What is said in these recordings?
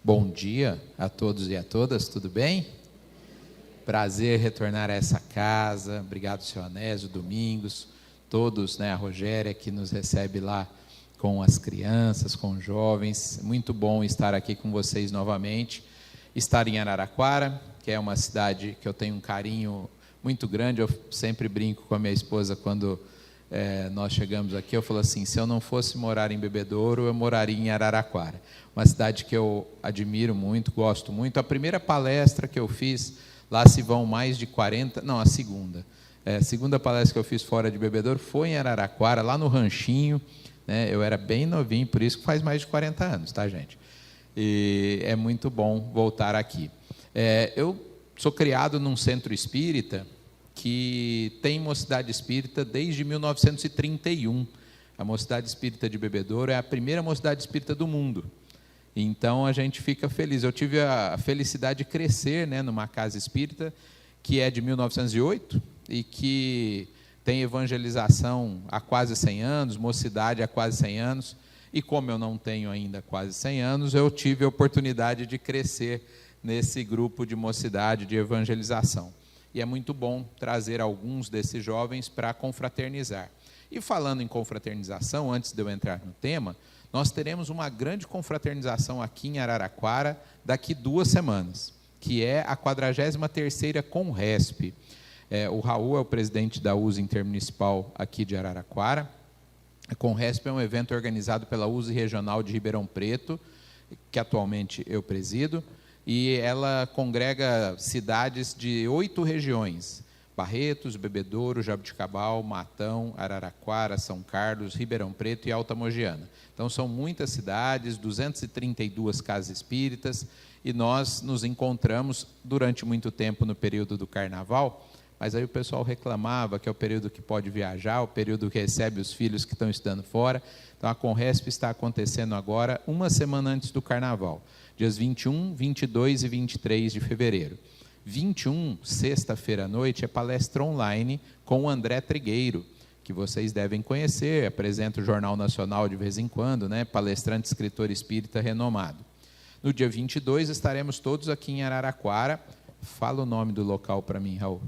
Bom dia a todos e a todas, tudo bem? Prazer retornar a essa casa. Obrigado, seu Anésio, Domingos, todos, a Rogéria que nos recebe lá com as crianças, com os jovens. Muito bom estar aqui com vocês novamente. Estar em Araraquara, que é uma cidade que eu tenho um carinho muito grande. Eu sempre brinco com a minha esposa quando nós chegamos aqui. Eu falo assim: se eu não fosse morar em Bebedouro, eu moraria em Araraquara. Uma cidade que eu admiro muito, gosto muito. A primeira palestra que eu fiz, lá se vão mais de 40... Não, a segunda palestra que eu fiz fora de Bebedouro foi em Araraquara, lá no Ranchinho. Eu era bem novinho, por isso que faz mais de 40 anos, tá, gente? E é muito bom voltar aqui. Eu sou criado num centro espírita que tem Mocidade Espírita desde 1931. A Mocidade Espírita de Bebedouro é a primeira Mocidade Espírita do mundo. Então, a gente fica feliz. Eu tive a felicidade de crescer numa casa espírita que é de 1908 e que tem evangelização há quase 100 anos, mocidade há quase 100 anos. E como eu não tenho ainda quase 100 anos, eu tive a oportunidade de crescer nesse grupo de mocidade, de evangelização. E é muito bom trazer alguns desses jovens para confraternizar. E falando em confraternização, antes de eu entrar no tema, nós teremos uma grande confraternização aqui em Araraquara daqui 2 semanas, que é a 43ª Conresp. O Raul é o presidente da USE Intermunicipal aqui de Araraquara. A Conresp é um evento organizado pela USE Regional de Ribeirão Preto, que atualmente eu presido, e ela congrega cidades de 8 regiões: Barretos, Bebedouro, Jabuticabal, Matão, Araraquara, São Carlos, Ribeirão Preto e Alta Mogiana. Então, são muitas cidades, 232 casas espíritas, e nós nos encontramos durante muito tempo no período do Carnaval, mas aí o pessoal reclamava que é o período que pode viajar, o período que recebe os filhos que estão estudando fora. Então, a Conresp está acontecendo agora, 1 semana antes do Carnaval, dias 21, 22 e 23 de fevereiro. 21, sexta-feira à noite, é palestra online com o André Trigueiro, que vocês devem conhecer, apresenta o Jornal Nacional de vez em quando, palestrante, escritor espírita renomado. No dia 22, estaremos todos aqui em Araraquara. Fala o nome do local para mim, Raul.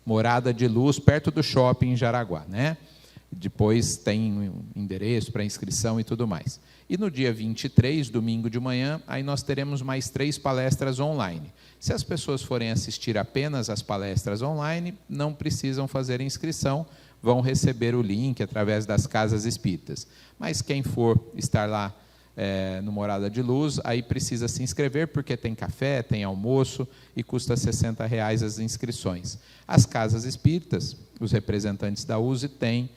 Morada de Luz, perto do shopping em Jaraguá, Depois tem endereço para inscrição e tudo mais. E no dia 23, domingo de manhã, aí nós teremos mais 3 palestras online. Se as pessoas forem assistir apenas as palestras online, não precisam fazer inscrição, vão receber o link através das casas espíritas. Mas quem for estar lá no Morada de Luz, aí precisa se inscrever, porque tem café, tem almoço e custa R$60 as inscrições. As casas espíritas, os representantes da USE, têm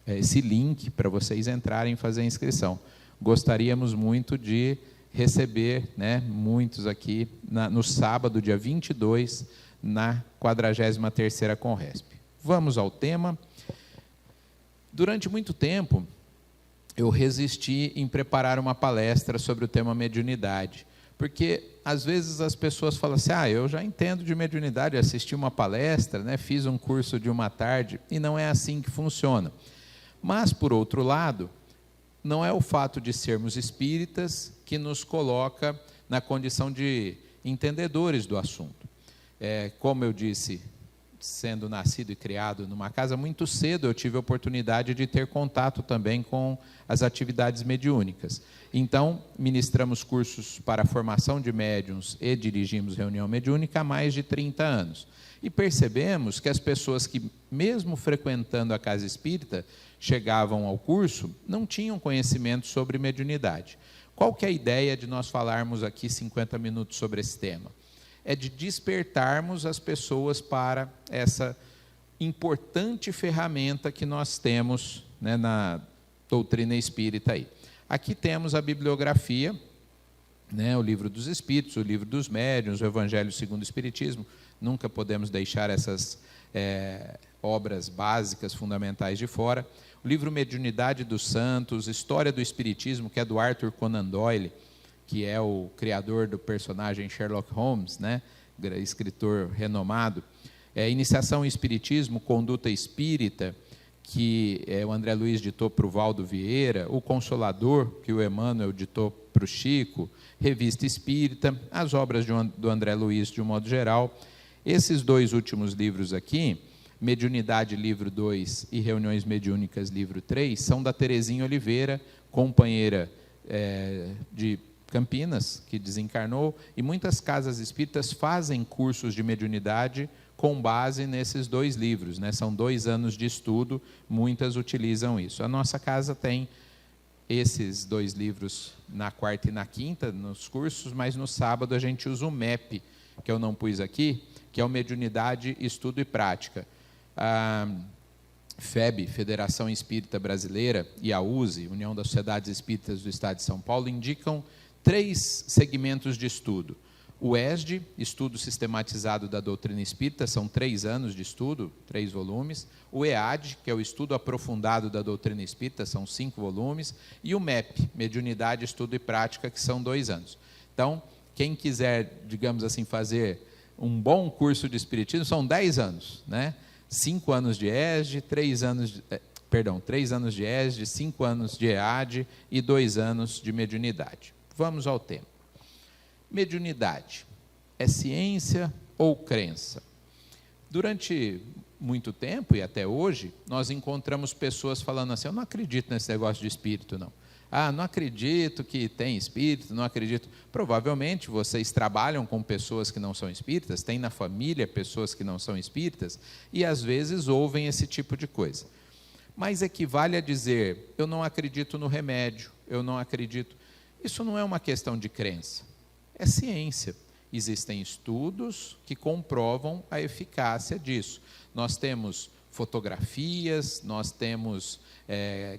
esse link para vocês entrarem e fazer a inscrição. Gostaríamos muito de receber muitos aqui no sábado, dia 22, na 43ª Conresp. Vamos ao tema. Durante muito tempo, eu resisti em preparar uma palestra sobre o tema mediunidade, porque às vezes as pessoas falam assim: eu já entendo de mediunidade, assisti uma palestra, fiz um curso de uma tarde, e não é assim que funciona. Mas, por outro lado, não é o fato de sermos espíritas que nos coloca na condição de entendedores do assunto. Como eu disse, sendo nascido e criado numa casa, muito cedo eu tive a oportunidade de ter contato também com as atividades mediúnicas. Então, ministramos cursos para a formação de médiuns e dirigimos reunião mediúnica há mais de 30 anos. E percebemos que as pessoas que, mesmo frequentando a casa espírita, chegavam ao curso, não tinham conhecimento sobre mediunidade. Qual que é a ideia de nós falarmos aqui 50 minutos sobre esse tema? É de despertarmos as pessoas para essa importante ferramenta que nós temos na doutrina espírita aí. Aqui temos a bibliografia, o Livro dos Espíritos, o Livro dos Médiuns, o Evangelho segundo o Espiritismo. Nunca podemos deixar essas obras básicas, fundamentais de fora. O livro Mediunidade dos Santos, História do Espiritismo, que é do Arthur Conan Doyle, que é o criador do personagem Sherlock Holmes, escritor renomado. Iniciação em Espiritismo, Conduta Espírita, que o André Luiz ditou para o Valdo Vieira. O Consolador, que o Emmanuel ditou para o Chico, Revista Espírita, as obras do André Luiz, de um modo geral. Esses 2 últimos livros aqui, Mediunidade, livro 2, e Reuniões Mediúnicas, livro 3, são da Terezinha Oliveira, companheira de Campinas, que desencarnou, e muitas casas espíritas fazem cursos de mediunidade com base nesses 2 livros, né? São 2 anos de estudo, muitas utilizam isso. A nossa casa tem esses 2 livros na quarta e na quinta, nos cursos, mas no sábado a gente usa o MEP, que eu não pus aqui, que é o Mediunidade, Estudo e Prática. A FEB, Federação Espírita Brasileira, e a USE, União das Sociedades Espíritas do Estado de São Paulo, indicam 3 segmentos de estudo. O ESD, Estudo Sistematizado da Doutrina Espírita, são 3 anos de estudo, 3 volumes. O EAD, que é o Estudo Aprofundado da Doutrina Espírita, são 5 volumes. E o MEP, Mediunidade, Estudo e Prática, que são 2 anos. Então, quem quiser, digamos assim, fazer um bom curso de Espiritismo, são 10 anos, né? 5 anos de ESD, 3 anos de ESD, 5 anos de EAD e 2 anos de mediunidade. Vamos ao tema. Mediunidade é ciência ou crença? Durante muito tempo, e até hoje, nós encontramos pessoas falando assim: eu não acredito nesse negócio de espírito, não. Não acredito que tem espírito, não acredito. Provavelmente vocês trabalham com pessoas que não são espíritas, têm na família pessoas que não são espíritas, e às vezes ouvem esse tipo de coisa. Mas equivale a dizer: eu não acredito no remédio, eu não acredito. Isso não é uma questão de crença, é ciência. Existem estudos que comprovam a eficácia disso. Nós temos fotografias, nós temos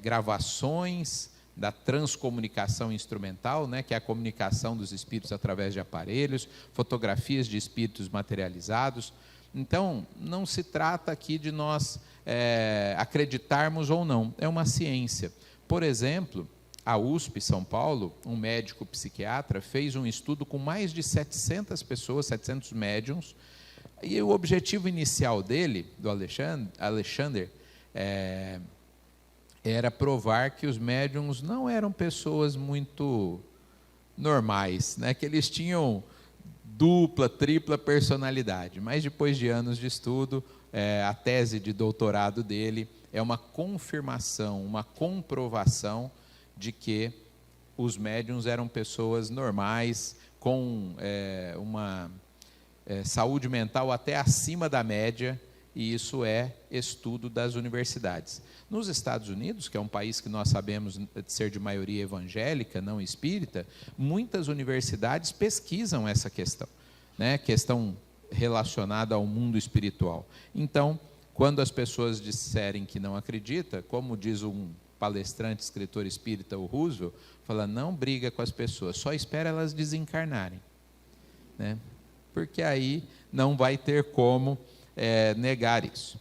gravações da transcomunicação instrumental, né, que é a comunicação dos espíritos através de aparelhos, fotografias de espíritos materializados. Então, não se trata aqui de nós acreditarmos ou não, é uma ciência. Por exemplo, a USP São Paulo, um médico psiquiatra, fez um estudo com mais de 700 pessoas, 700 médiums, e o objetivo inicial dele, do Alexander, era provar que os médiums não eram pessoas muito normais, né? Que eles tinham dupla, tripla personalidade. Mas depois de anos de estudo, a tese de doutorado dele é uma confirmação, uma comprovação de que os médiums eram pessoas normais, com uma saúde mental até acima da média, e isso é estudo das universidades. Nos Estados Unidos, que é um país que nós sabemos ser de maioria evangélica, não espírita, muitas universidades pesquisam essa questão, né? Questão relacionada ao mundo espiritual. Então, quando as pessoas disserem que não acreditam, como diz um palestrante, escritor espírita, o Roosevelt, fala: não briga com as pessoas, só espera elas desencarnarem, né? Porque aí não vai ter como negar isso.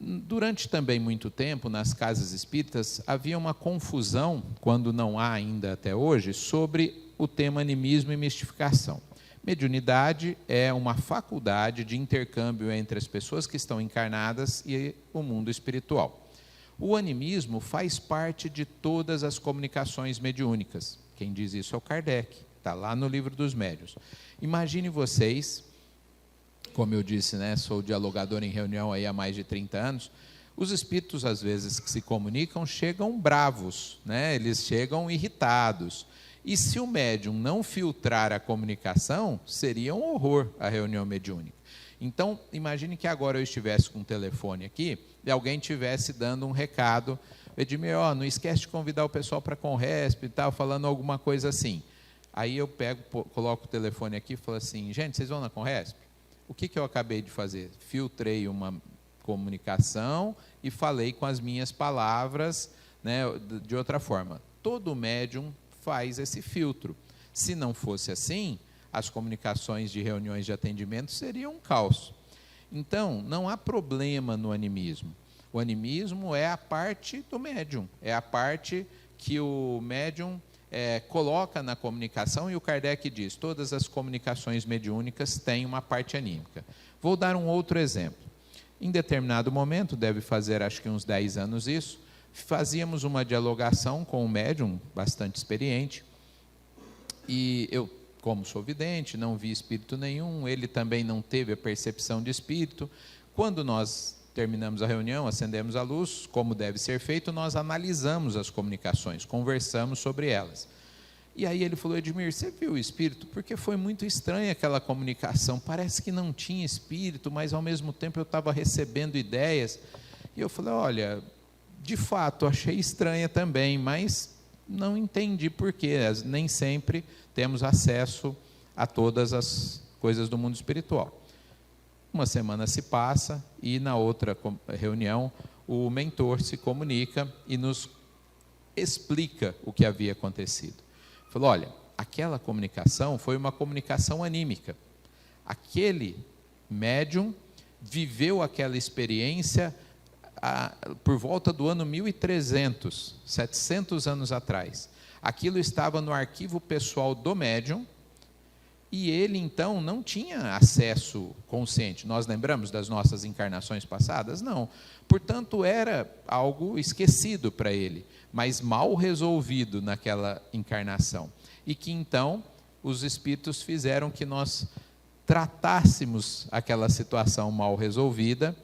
Durante também muito tempo, nas casas espíritas, havia uma confusão, quando não há ainda até hoje, sobre o tema animismo e mistificação. Mediunidade é uma faculdade de intercâmbio entre as pessoas que estão encarnadas e o mundo espiritual. O animismo faz parte de todas as comunicações mediúnicas. Quem diz isso é o Kardec, está lá no Livro dos Médiuns. Imagine vocês, como eu disse, né, sou dialogador em reunião aí há mais de 30 anos, os espíritos, às vezes, que se comunicam, chegam bravos, né, eles chegam irritados. E se o médium não filtrar a comunicação, seria um horror a reunião mediúnica. Então, imagine que agora eu estivesse com um telefone aqui e alguém estivesse dando um recado: Edmir, não esquece de convidar o pessoal para a Conresp e tal, falando alguma coisa assim. Aí eu coloco o telefone aqui e falo assim: gente, vocês vão na Conresp? O que eu acabei de fazer? Filtrei uma comunicação e falei com as minhas palavras, né, de outra forma. Todo médium faz esse filtro. Se não fosse assim, as comunicações de reuniões de atendimento seriam um caos. Então, não há problema no animismo. O animismo é a parte do médium, é a parte que o médium coloca na comunicação, e o Kardec diz: todas as comunicações mediúnicas têm uma parte anímica. Vou dar um outro exemplo. Em determinado momento, deve fazer acho que uns 10 anos isso, fazíamos uma dialogação com um médium bastante experiente, e eu, como sou vidente, não vi espírito nenhum, ele também não teve a percepção de espírito. Quando nós terminamos a reunião, acendemos a luz, como deve ser feito, nós analisamos as comunicações, conversamos sobre elas. E aí ele falou: Edmir, você viu o espírito? Porque foi muito estranha aquela comunicação, parece que não tinha espírito, mas ao mesmo tempo eu estava recebendo ideias. E eu falei: olha, de fato, achei estranha também, mas não entendi porquê, nem sempre temos acesso a todas as coisas do mundo espiritual. Uma semana se passa e na outra reunião o mentor se comunica e nos explica o que havia acontecido. Falou: olha, aquela comunicação foi uma comunicação anímica. Aquele médium viveu aquela experiência por volta do ano 1300, 700 anos atrás. Aquilo estava no arquivo pessoal do médium, e ele, então, não tinha acesso consciente. Nós lembramos das nossas encarnações passadas? Não. Portanto, era algo esquecido para ele, mas mal resolvido naquela encarnação. E que, então, os espíritos fizeram que nós tratássemos aquela situação mal resolvida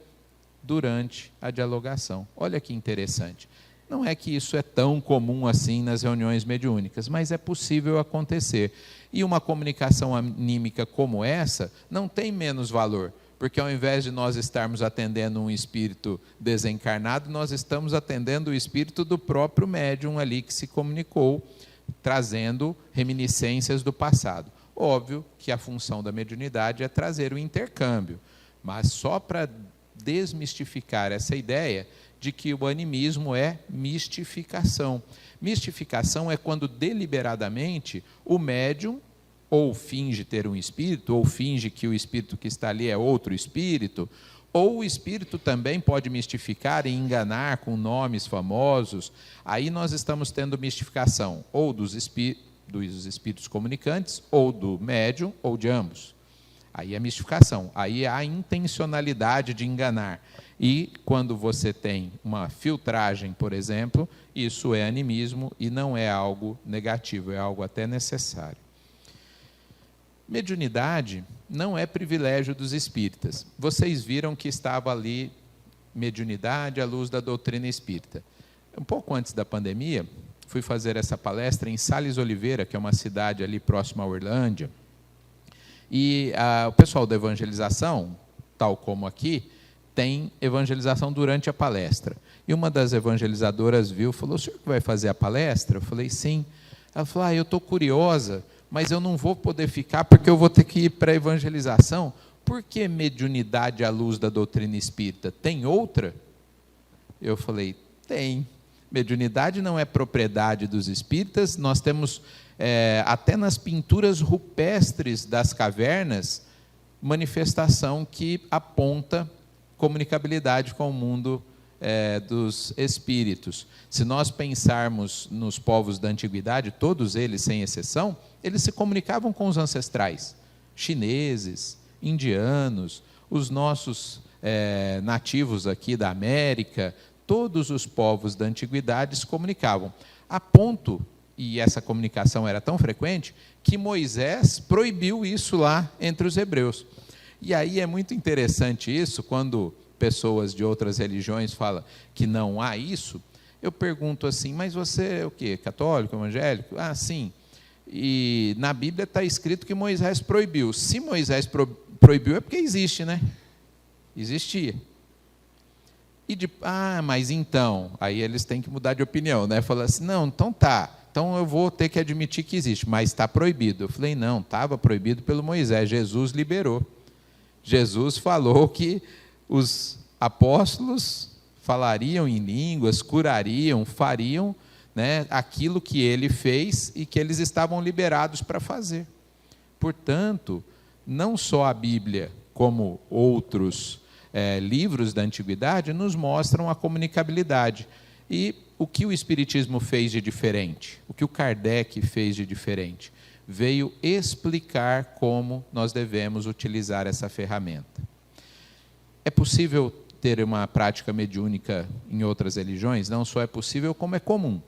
durante a dialogação. Olha que interessante. Não é que isso é tão comum assim nas reuniões mediúnicas, mas é possível acontecer. E uma comunicação anímica como essa não tem menos valor, porque ao invés de nós estarmos atendendo um espírito desencarnado, nós estamos atendendo o espírito do próprio médium ali que se comunicou, trazendo reminiscências do passado. Óbvio que a função da mediunidade é trazer o intercâmbio, mas só para desmistificar essa ideia de que o animismo é mistificação. Mistificação é quando deliberadamente o médium ou finge ter um espírito, ou finge que o espírito que está ali é outro espírito, ou o espírito também pode mistificar e enganar com nomes famosos. Aí nós estamos tendo mistificação ou dos espíritos comunicantes, ou do médium, ou de ambos. Aí é mistificação, aí há a intencionalidade de enganar. E quando você tem uma filtragem, por exemplo, isso é animismo e não é algo negativo, é algo até necessário. Mediunidade não é privilégio dos espíritas. Vocês viram que estava ali mediunidade à luz da doutrina espírita. Um pouco antes da pandemia, fui fazer essa palestra em Sales Oliveira, que é uma cidade ali próxima a Uberlândia. E o pessoal da evangelização, tal como aqui, tem evangelização durante a palestra. E uma das evangelizadoras viu, falou: o senhor que vai fazer a palestra? Eu falei: sim. Ela falou: eu estou curiosa, mas eu não vou poder ficar porque eu vou ter que ir para a evangelização. Por que mediunidade à luz da doutrina espírita? Tem outra? Eu falei: tem. Mediunidade não é propriedade dos espíritas, nós temos, até nas pinturas rupestres das cavernas, manifestação que aponta comunicabilidade com o mundo dos espíritos. Se nós pensarmos nos povos da antiguidade, todos eles, sem exceção, eles se comunicavam com os ancestrais, chineses, indianos, os nossos nativos aqui da América, todos os povos da antiguidade se comunicavam, a ponto, e essa comunicação era tão frequente, que Moisés proibiu isso lá entre os hebreus. E aí é muito interessante isso, quando pessoas de outras religiões falam que não há isso, eu pergunto assim: mas você é o quê? Católico, evangélico? Ah, sim. E na Bíblia está escrito que Moisés proibiu. Se Moisés proibiu é porque existe, né? Existia. Mas então, aí eles têm que mudar de opinião, né? Falar assim: não, então tá, então eu vou ter que admitir que existe, mas está proibido. Eu falei: não, estava proibido pelo Moisés, Jesus liberou. Jesus falou que os apóstolos falariam em línguas, curariam, fariam, né, aquilo que ele fez e que eles estavam liberados para fazer. Portanto, não só a Bíblia, como outros livros da antiguidade, nos mostram a comunicabilidade. E o que o Espiritismo fez de diferente? O que o Kardec fez de diferente? Veio explicar como nós devemos utilizar essa ferramenta. É possível ter uma prática mediúnica em outras religiões? Não só é possível, como é comum,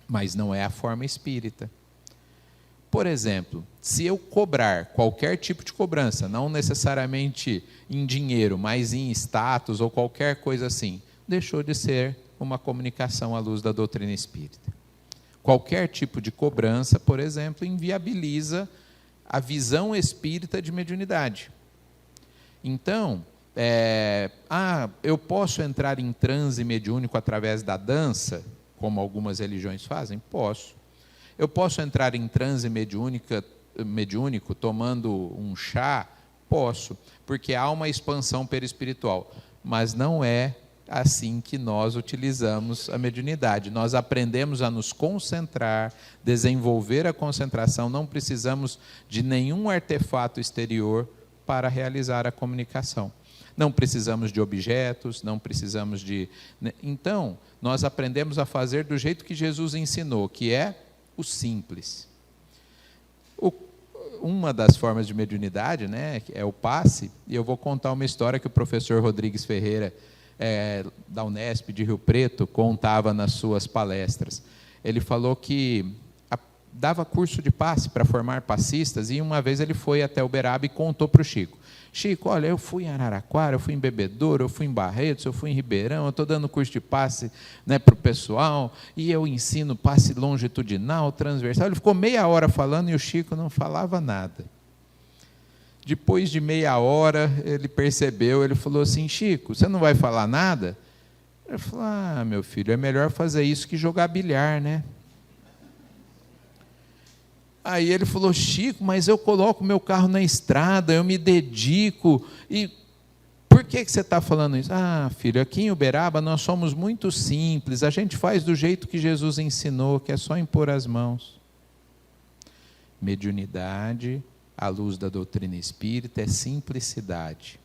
mas não é a forma espírita. Por exemplo, se eu cobrar qualquer tipo de cobrança, não necessariamente em dinheiro, mas em status ou qualquer coisa assim, deixou de ser uma comunicação à luz da doutrina espírita. Qualquer tipo de cobrança, por exemplo, inviabiliza a visão espírita de mediunidade. Então, eu posso entrar em transe mediúnico através da dança, como algumas religiões fazem? Posso. Eu posso entrar em transe mediúnico tomando um chá? Posso, porque há uma expansão perispiritual. Mas não é assim que nós utilizamos a mediunidade. Nós aprendemos a nos concentrar, desenvolver a concentração, não precisamos de nenhum artefato exterior para realizar a comunicação. Não precisamos de objetos, não precisamos de... Então, nós aprendemos a fazer do jeito que Jesus ensinou, que é o simples. Uma das formas de mediunidade, né, é o passe, e eu vou contar uma história que o professor Rodrigues Ferreira, da Unesp de Rio Preto, contava nas suas palestras. Ele falou que dava curso de passe para formar passistas, e uma vez ele foi até Uberaba e contou para o Chico. Chico, olha, eu fui em Araraquara, eu fui em Bebedouro, eu fui em Barretos, eu fui em Ribeirão, eu estou dando curso de passe, né, para o pessoal, e eu ensino passe longitudinal, transversal. Ele ficou meia hora falando e o Chico não falava nada. Depois de meia hora, ele percebeu, ele falou assim, Chico, você não vai falar nada? Ele falou, meu filho, é melhor fazer isso que jogar bilhar, né? Aí ele falou, Chico, mas eu coloco meu carro na estrada, eu me dedico, e por que você está falando isso? Filho, aqui em Uberaba nós somos muito simples, a gente faz do jeito que Jesus ensinou, que é só impor as mãos. Mediunidade, à luz da doutrina espírita, é simplicidade.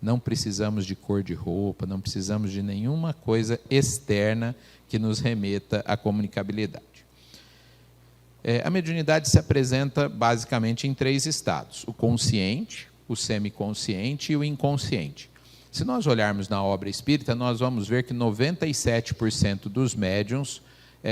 Não precisamos de cor de roupa, não precisamos de nenhuma coisa externa que nos remeta à comunicabilidade. A mediunidade se apresenta basicamente em 3 estados: o consciente, o semiconsciente e o inconsciente. Se nós olharmos na obra espírita, nós vamos ver que 97% dos médiuns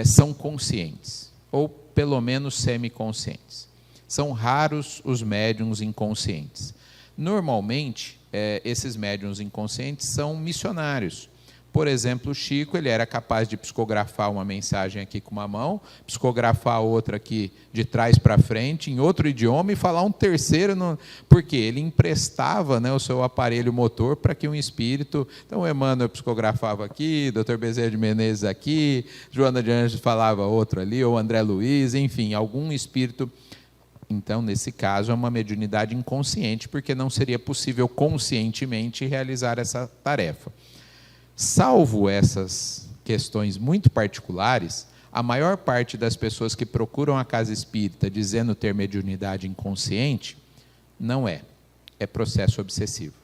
são conscientes, ou pelo menos semiconscientes. São raros os médiuns inconscientes. Normalmente, esses médiuns inconscientes são missionários. Por exemplo, o Chico, ele era capaz de psicografar uma mensagem aqui com uma mão, psicografar outra aqui de trás para frente, em outro idioma, e falar um terceiro, porque ele emprestava, né, o seu aparelho motor para que um espírito... Então, o Emmanuel psicografava aqui, o Dr. Bezerra de Menezes aqui, Joana de Anjos falava outro ali, ou André Luiz, enfim, algum espírito... Então, nesse caso, é uma mediunidade inconsciente, porque não seria possível conscientemente realizar essa tarefa. Salvo essas questões muito particulares, a maior parte das pessoas que procuram a casa espírita dizendo ter mediunidade inconsciente, não é. É processo obsessivo.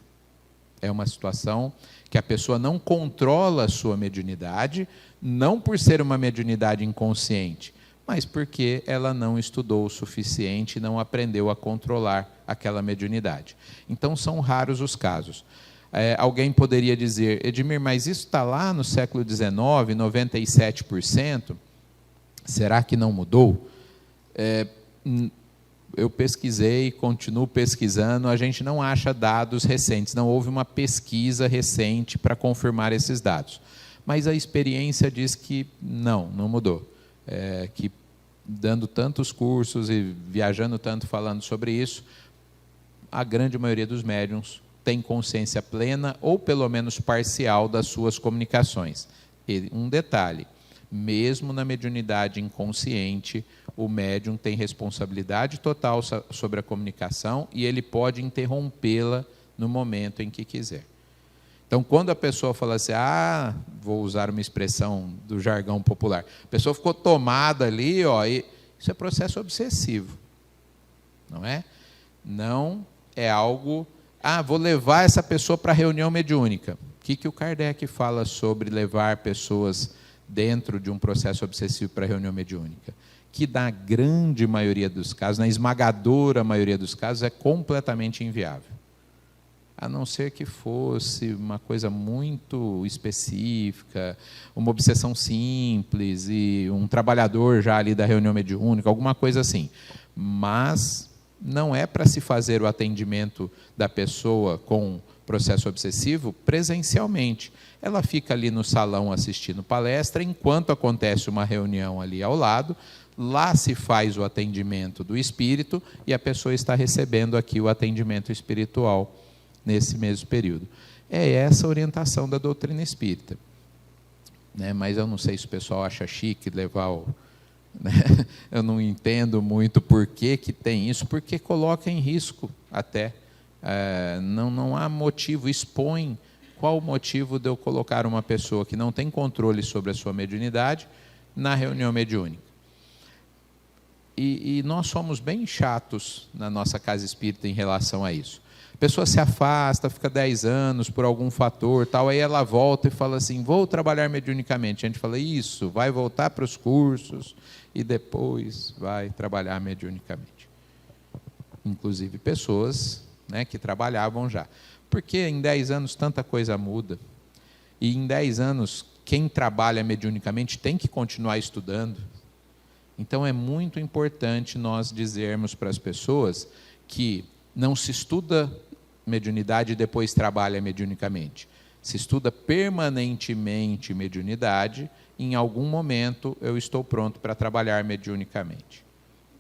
É uma situação que a pessoa não controla a sua mediunidade, não por ser uma mediunidade inconsciente, mas porque ela não estudou o suficiente e não aprendeu a controlar aquela mediunidade. Então, são raros os casos. Alguém poderia dizer, Edmir, mas isso está lá no século XIX, 97%, será que não mudou? Eu pesquisei, continuo pesquisando, a gente não acha dados recentes, não houve uma pesquisa recente para confirmar esses dados. Mas a experiência diz que não mudou. Que dando tantos cursos e viajando tanto falando sobre isso, a grande maioria dos médiuns tem consciência plena ou pelo menos parcial das suas comunicações. E um detalhe, mesmo na mediunidade inconsciente, o médium tem responsabilidade total sobre a comunicação e ele pode interrompê-la no momento em que quiser. Então, quando a pessoa fala assim, vou usar uma expressão do jargão popular, a pessoa ficou tomada ali, isso é processo obsessivo, não é? Não é algo... vou levar essa pessoa para a reunião mediúnica. O que o Kardec fala sobre levar pessoas dentro de um processo obsessivo para a reunião mediúnica? Que na grande maioria dos casos, na esmagadora maioria dos casos, é completamente inviável. a não ser que fosse uma coisa muito específica, uma obsessão simples e um trabalhador já ali da reunião mediúnica, alguma coisa assim. Mas não é para se fazer o atendimento da pessoa com processo obsessivo presencialmente. Ela fica ali no salão assistindo palestra, enquanto acontece uma reunião ali ao lado, lá se faz o atendimento do espírito e a pessoa está recebendo aqui o atendimento espiritual nesse mesmo período. É essa a orientação da doutrina espírita. Né? Mas eu não sei se o pessoal acha chique levar o... Né? Eu não entendo muito por que tem isso, porque coloca em risco até. Não há motivo, expõe qual o motivo de eu colocar uma pessoa que não tem controle sobre a sua mediunidade na reunião mediúnica. E nós somos bem chatos na nossa casa espírita em relação a isso. A pessoa se afasta, fica 10 anos por algum fator, tal, aí ela volta e fala assim, vou trabalhar mediunicamente. A gente fala, isso, vai voltar para os cursos e depois vai trabalhar mediunicamente. Inclusive pessoas, né, que trabalhavam já. Porque em 10 anos tanta coisa muda. E em 10 anos, quem trabalha mediunicamente tem que continuar estudando. Então é muito importante nós dizermos para as pessoas que não se estuda mediunidade e depois trabalha mediunicamente. Se estuda permanentemente mediunidade, em algum momento eu estou pronto para trabalhar mediunicamente.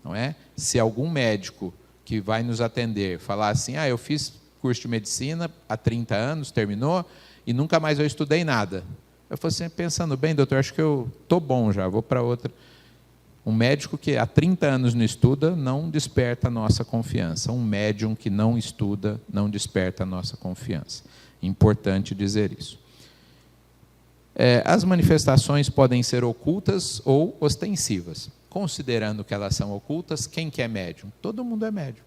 Não é? Se algum médico que vai nos atender falar assim, eu fiz curso de medicina há 30 anos, terminou, e nunca mais eu estudei nada. Eu falei assim, pensando bem, doutor, acho que eu estou bom já, vou para outra. Um médico que há 30 anos não estuda, não desperta a nossa confiança. Um médium que não estuda, não desperta a nossa confiança. Importante dizer isso. As manifestações podem ser ocultas ou ostensivas. Considerando que elas são ocultas, quem que é médium? Todo mundo é médium.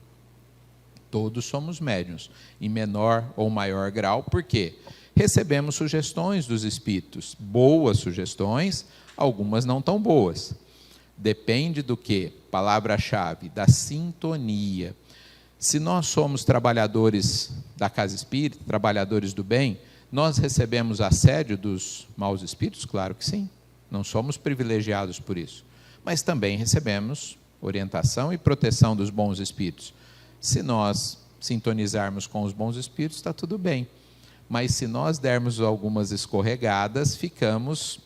Todos somos médiuns, em menor ou maior grau. Por quê? Recebemos sugestões dos espíritos. Boas sugestões, algumas não tão boas. Depende do quê? Palavra-chave, da sintonia. Se nós somos trabalhadores da casa espírita, trabalhadores do bem, nós recebemos assédio dos maus espíritos? Claro que sim. Não somos privilegiados por isso. Mas também recebemos orientação e proteção dos bons espíritos. Se nós sintonizarmos com os bons espíritos, está tudo bem. Mas se nós dermos algumas escorregadas, ficamos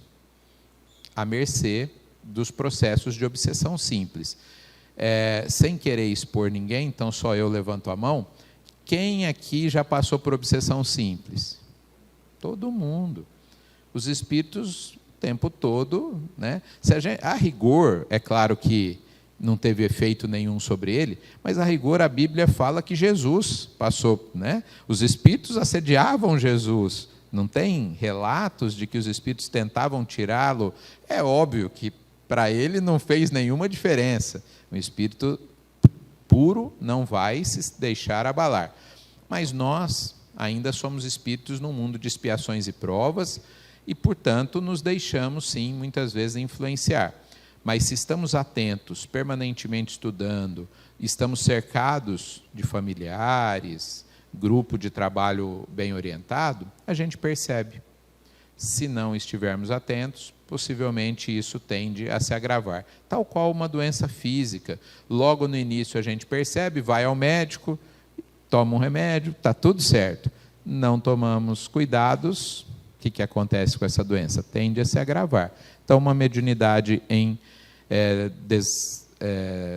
à mercê dos processos de obsessão simples. Sem querer expor ninguém, então só eu levanto a mão. Quem aqui já passou por obsessão simples? Todo mundo. Os espíritos, o tempo todo, né? A rigor, é claro que não teve efeito nenhum sobre ele, mas a rigor a Bíblia fala que Jesus passou, né? Os espíritos assediavam Jesus. Não tem relatos de que os espíritos tentavam tirá-lo? É óbvio que para ele não fez nenhuma diferença. O espírito puro não vai se deixar abalar. Mas nós ainda somos espíritos num mundo de expiações e provas e, portanto, nos deixamos, sim, muitas vezes influenciar. Mas se estamos atentos, permanentemente estudando, estamos cercados de familiares, grupo de trabalho bem orientado, a gente percebe. Se não estivermos atentos, possivelmente isso tende a se agravar. Tal qual uma doença física. Logo no início a gente percebe, vai ao médico, toma um remédio, está tudo certo. Não tomamos cuidados, o que acontece com essa doença? Tende a se agravar. Então, uma mediunidade em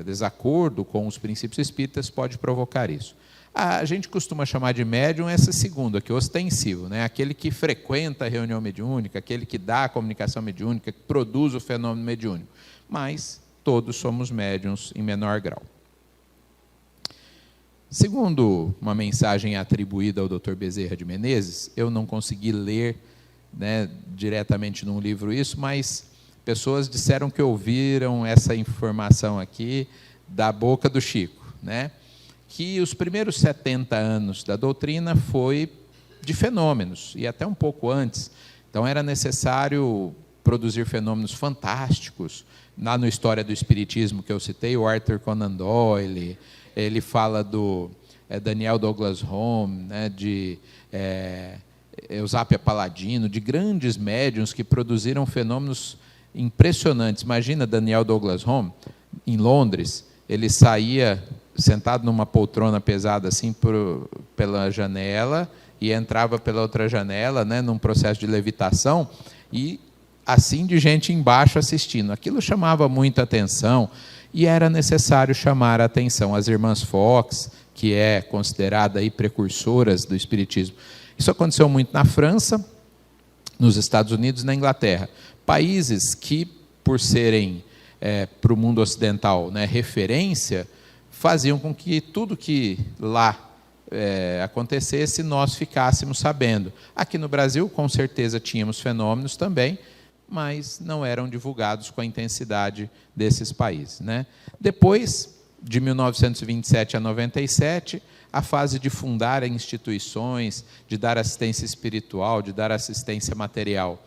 desacordo com os princípios espíritas pode provocar isso. A gente costuma chamar de médium essa segunda, que é ostensivo, né? Aquele que frequenta a reunião mediúnica, aquele que dá a comunicação mediúnica, que produz o fenômeno mediúnico. Mas todos somos médiuns em menor grau. Segundo uma mensagem atribuída ao Dr. Bezerra de Menezes, eu não consegui ler, né, diretamente num livro isso, mas pessoas disseram que ouviram essa informação aqui da boca do Chico, né? Que os primeiros 70 anos da doutrina foi de fenômenos, e até um pouco antes. Então era necessário produzir fenômenos fantásticos. Lá no História do Espiritismo que eu citei, o Arthur Conan Doyle, ele fala Daniel Douglas Home, né, de Eusápia Paladino, de grandes médiuns que produziram fenômenos impressionantes. Imagina Daniel Douglas Home, em Londres, ele saía sentado numa poltrona pesada assim pela janela e entrava pela outra janela, né, num processo de levitação, e assim de gente embaixo assistindo. Aquilo chamava muita atenção e era necessário chamar a atenção. As irmãs Fox, que é considerada aí precursoras do espiritismo. Isso aconteceu muito na França, nos Estados Unidos e na Inglaterra. Países que, por serem, para o mundo ocidental, né, referência, faziam com que tudo que lá acontecesse, nós ficássemos sabendo. Aqui no Brasil, com certeza, tínhamos fenômenos também, mas não eram divulgados com a intensidade desses países, né? Depois, de 1927 a 97, a fase de fundar instituições, de dar assistência espiritual, de dar assistência material.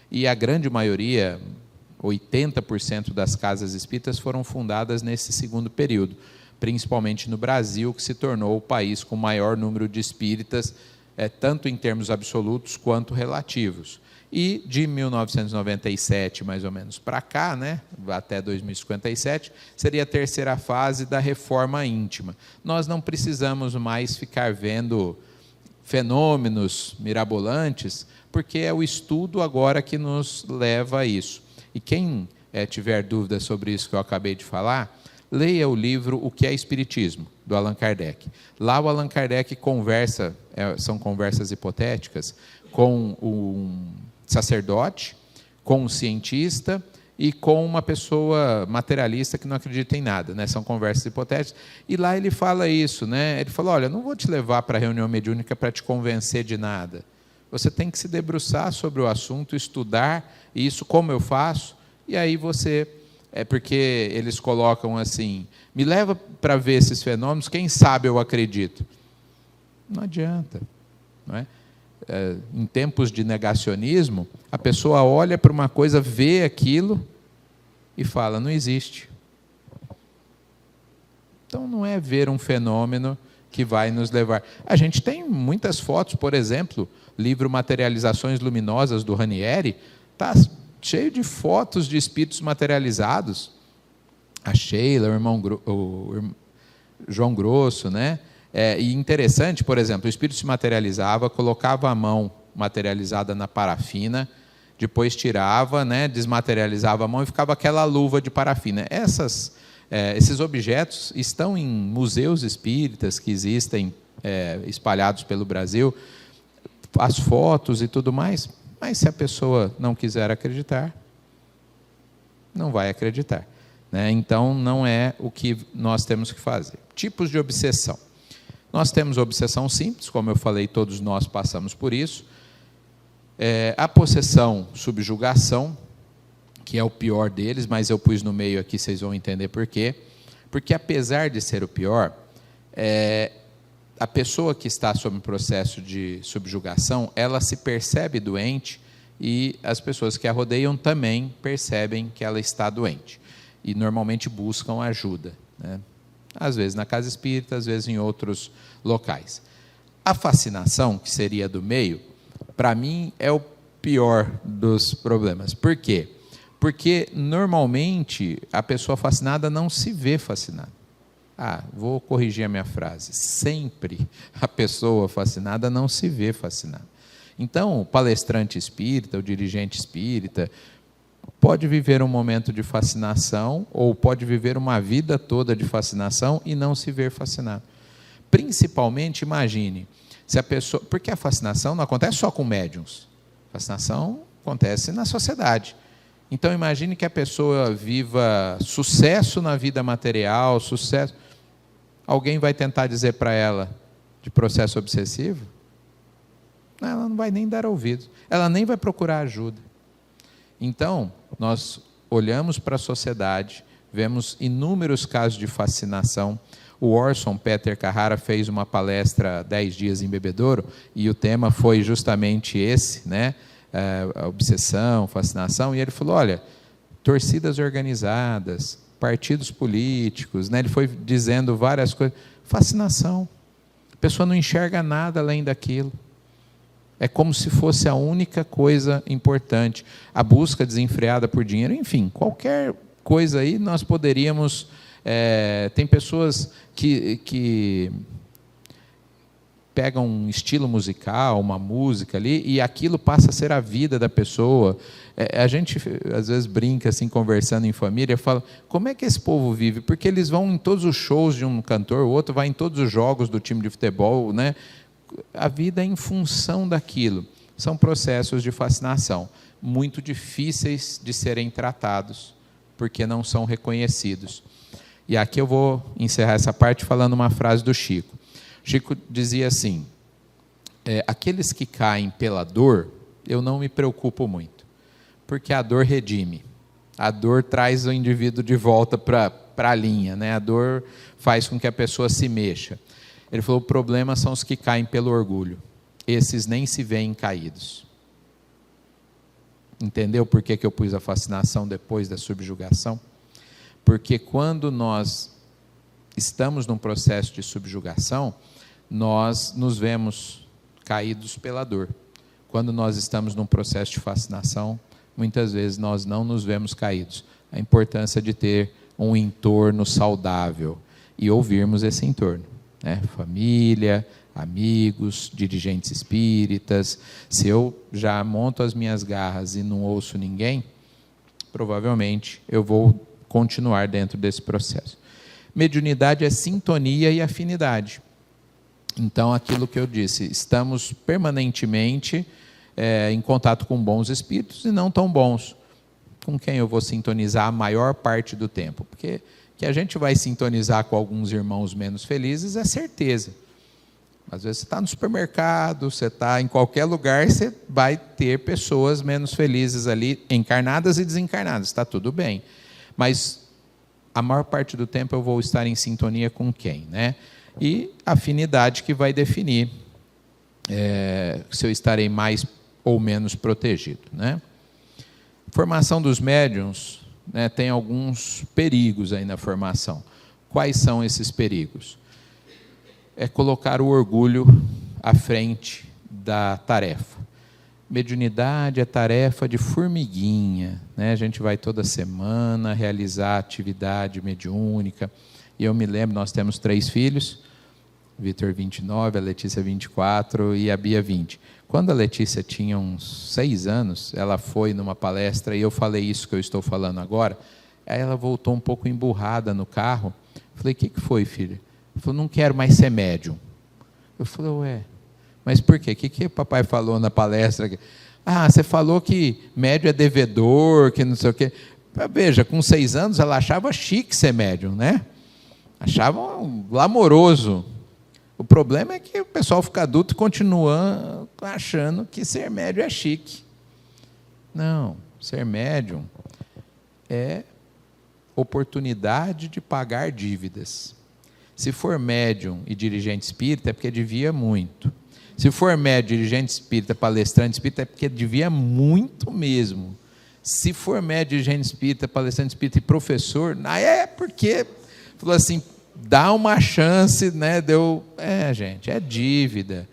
E a grande maioria, 80% das casas espíritas foram fundadas nesse segundo período, principalmente no Brasil, que se tornou o país com o maior número de espíritas, tanto em termos absolutos quanto relativos. E de 1997, mais ou menos, para cá, né, até 2057, seria a terceira fase da reforma íntima. Nós não precisamos mais ficar vendo fenômenos mirabolantes, porque é o estudo agora que nos leva a isso. E quem tiver dúvidas sobre isso que eu acabei de falar, leia o livro O que é Espiritismo, do Allan Kardec. Lá o Allan Kardec conversa, são conversas hipotéticas, com um sacerdote, com um cientista e com uma pessoa materialista que não acredita em nada, né? São conversas hipotéticas. E lá ele fala isso, né? Ele fala, olha, não vou te levar para a reunião mediúnica para te convencer de nada. Você tem que se debruçar sobre o assunto, estudar, e isso como eu faço, e aí você... porque eles colocam assim, me leva para ver esses fenômenos, quem sabe eu acredito. Não adianta, não é? Em tempos de negacionismo, a pessoa olha para uma coisa, vê aquilo e fala, não existe. Então não é ver um fenômeno que vai nos levar. A gente tem muitas fotos, por exemplo, livro Materializações Luminosas do Ranieri, está cheio de fotos de espíritos materializados. A Sheila, o João Grosso, né? E interessante, por exemplo, o espírito se materializava, colocava a mão materializada na parafina, depois tirava, né, desmaterializava a mão e ficava aquela luva de parafina. Esses objetos estão em museus espíritas que existem espalhados pelo Brasil, as fotos e tudo mais, mas se a pessoa não quiser acreditar, não vai acreditar, né? Então, não é o que nós temos que fazer. Tipos de obsessão. Nós temos obsessão simples, como eu falei, todos nós passamos por isso. A possessão, subjugação, que é o pior deles, mas eu pus no meio aqui, vocês vão entender por quê. Porque, apesar de ser o pior, a pessoa que está sob um processo de subjugação, ela se percebe doente e as pessoas que a rodeiam também percebem que ela está doente. E, normalmente, buscam ajuda, né? Às vezes na casa espírita, às vezes em outros locais. A fascinação, que seria do meio, para mim é o pior dos problemas. Por quê? Porque, normalmente, a pessoa fascinada não se vê fascinada. Vou corrigir a minha frase. Sempre a pessoa fascinada não se vê fascinada. Então, o palestrante espírita, o dirigente espírita, pode viver um momento de fascinação ou pode viver uma vida toda de fascinação e não se ver fascinado. Principalmente, imagine, se a pessoa... Porque a fascinação não acontece só com médiuns. A fascinação acontece na sociedade. Então, imagine que a pessoa viva sucesso na vida material, sucesso... Alguém vai tentar dizer para ela de processo obsessivo? Ela não vai nem dar ouvidos. Ela nem vai procurar ajuda. Então, nós olhamos para a sociedade, vemos inúmeros casos de fascinação. O Orson Peter Carrara fez uma palestra 10 dias em Bebedouro, e o tema foi justamente esse, né? A obsessão, fascinação, e ele falou, olha, torcidas organizadas, partidos políticos, né? Ele foi dizendo várias coisas, fascinação. pessoa não enxerga nada além daquilo. É como se fosse a única coisa importante. A busca desenfreada por dinheiro, enfim, qualquer coisa aí nós poderíamos... tem pessoas que pegam um estilo musical, uma música ali, e aquilo passa a ser a vida da pessoa. A gente, às vezes, brinca, assim, conversando em família, fala, como é que esse povo vive? Porque eles vão em todos os shows de um cantor, o outro vai em todos os jogos do time de futebol, né? A vida é em função daquilo. São processos de fascinação, muito difíceis de serem tratados, porque não são reconhecidos. E aqui eu vou encerrar essa parte falando uma frase do Chico. Chico dizia assim, aqueles que caem pela dor, eu não me preocupo muito, porque a dor redime. A dor traz o indivíduo de volta para a linha, né? A dor faz com que a pessoa se mexa. Ele falou, o problema são os que caem pelo orgulho. Esses nem se veem caídos. Entendeu por que eu pus a fascinação depois da subjugação? Porque quando nós estamos num processo de subjugação, nós nos vemos caídos pela dor. Quando nós estamos num processo de fascinação, muitas vezes nós não nos vemos caídos. A importância de ter um entorno saudável e ouvirmos esse entorno, né? Família, amigos, dirigentes espíritas. Se eu já monto as minhas garras e não ouço ninguém, provavelmente eu vou continuar dentro desse processo. Mediunidade é sintonia e afinidade. Então, aquilo que eu disse, estamos permanentemente em contato com bons espíritos e não tão bons. Com quem eu vou sintonizar a maior parte do tempo? Porque que a gente vai sintonizar com alguns irmãos menos felizes é certeza. Às vezes você está no supermercado, você está em qualquer lugar, você vai ter pessoas menos felizes ali, encarnadas e desencarnadas, está tudo bem. Mas a maior parte do tempo eu vou estar em sintonia com quem, né? E a afinidade que vai definir se eu estarei mais ou menos protegido, né? Formação dos médiuns, né, tem alguns perigos aí na formação. Quais são esses perigos? É colocar o orgulho à frente da tarefa. Mediunidade é tarefa de formiguinha, né? A gente vai toda semana realizar atividade mediúnica. E eu me lembro, nós temos 3 filhos, Vitor 29, a Letícia 24 e a Bia 20. Quando a Letícia tinha uns 6 anos, ela foi numa palestra e eu falei isso que eu estou falando agora. Aí ela voltou um pouco emburrada no carro. Falei, o que foi, filha? Ela falou, não quero mais ser médium. Eu falei, ué, mas por quê? O que o papai falou na palestra? Ah, você falou que médium é devedor, que não sei o quê. Veja, com 6 anos ela achava chique ser médium, né? Achava glamouroso. O problema é que o pessoal fica adulto e continua achando que ser médium é chique. Não, ser médium é oportunidade de pagar dívidas. Se for médium e dirigente espírita, é porque devia muito. Se for médium, dirigente espírita, palestrante espírita, é porque devia muito mesmo. Se for médium, dirigente espírita, palestrante espírita e professor, é porque, falou assim, dá uma chance, né? Gente, é dívida.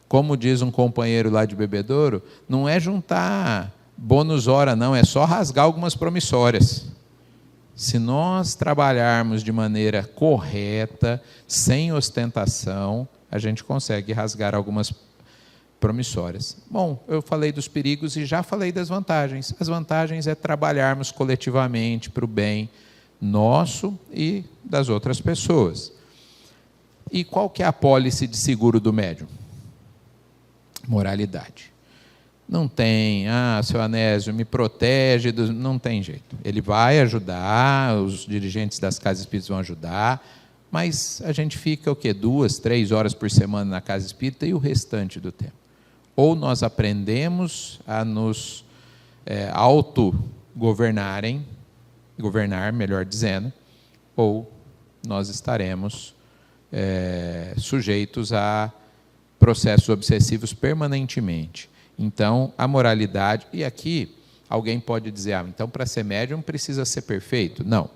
Como diz um companheiro lá de Bebedouro, não é juntar bônus hora, não, é só rasgar algumas promissórias. Se nós trabalharmos de maneira correta, sem ostentação, a gente consegue rasgar algumas promissórias. Bom, eu falei dos perigos e já falei das vantagens. As vantagens é trabalharmos coletivamente para o bem nosso e das outras pessoas. E qual que é a apólice de seguro do médium? Moralidade. Não tem, seu Anésio, me protege, não tem jeito. Ele vai ajudar, os dirigentes das casas espíritas vão ajudar, mas a gente fica o quê? 2, 3 horas por semana na casa espírita e o restante do tempo. Ou nós aprendemos a nos autogovernarem, governar, melhor dizendo, ou nós estaremos sujeitos a processos obsessivos permanentemente. Então, a moralidade, e aqui alguém pode dizer, então para ser médium precisa ser perfeito. Não,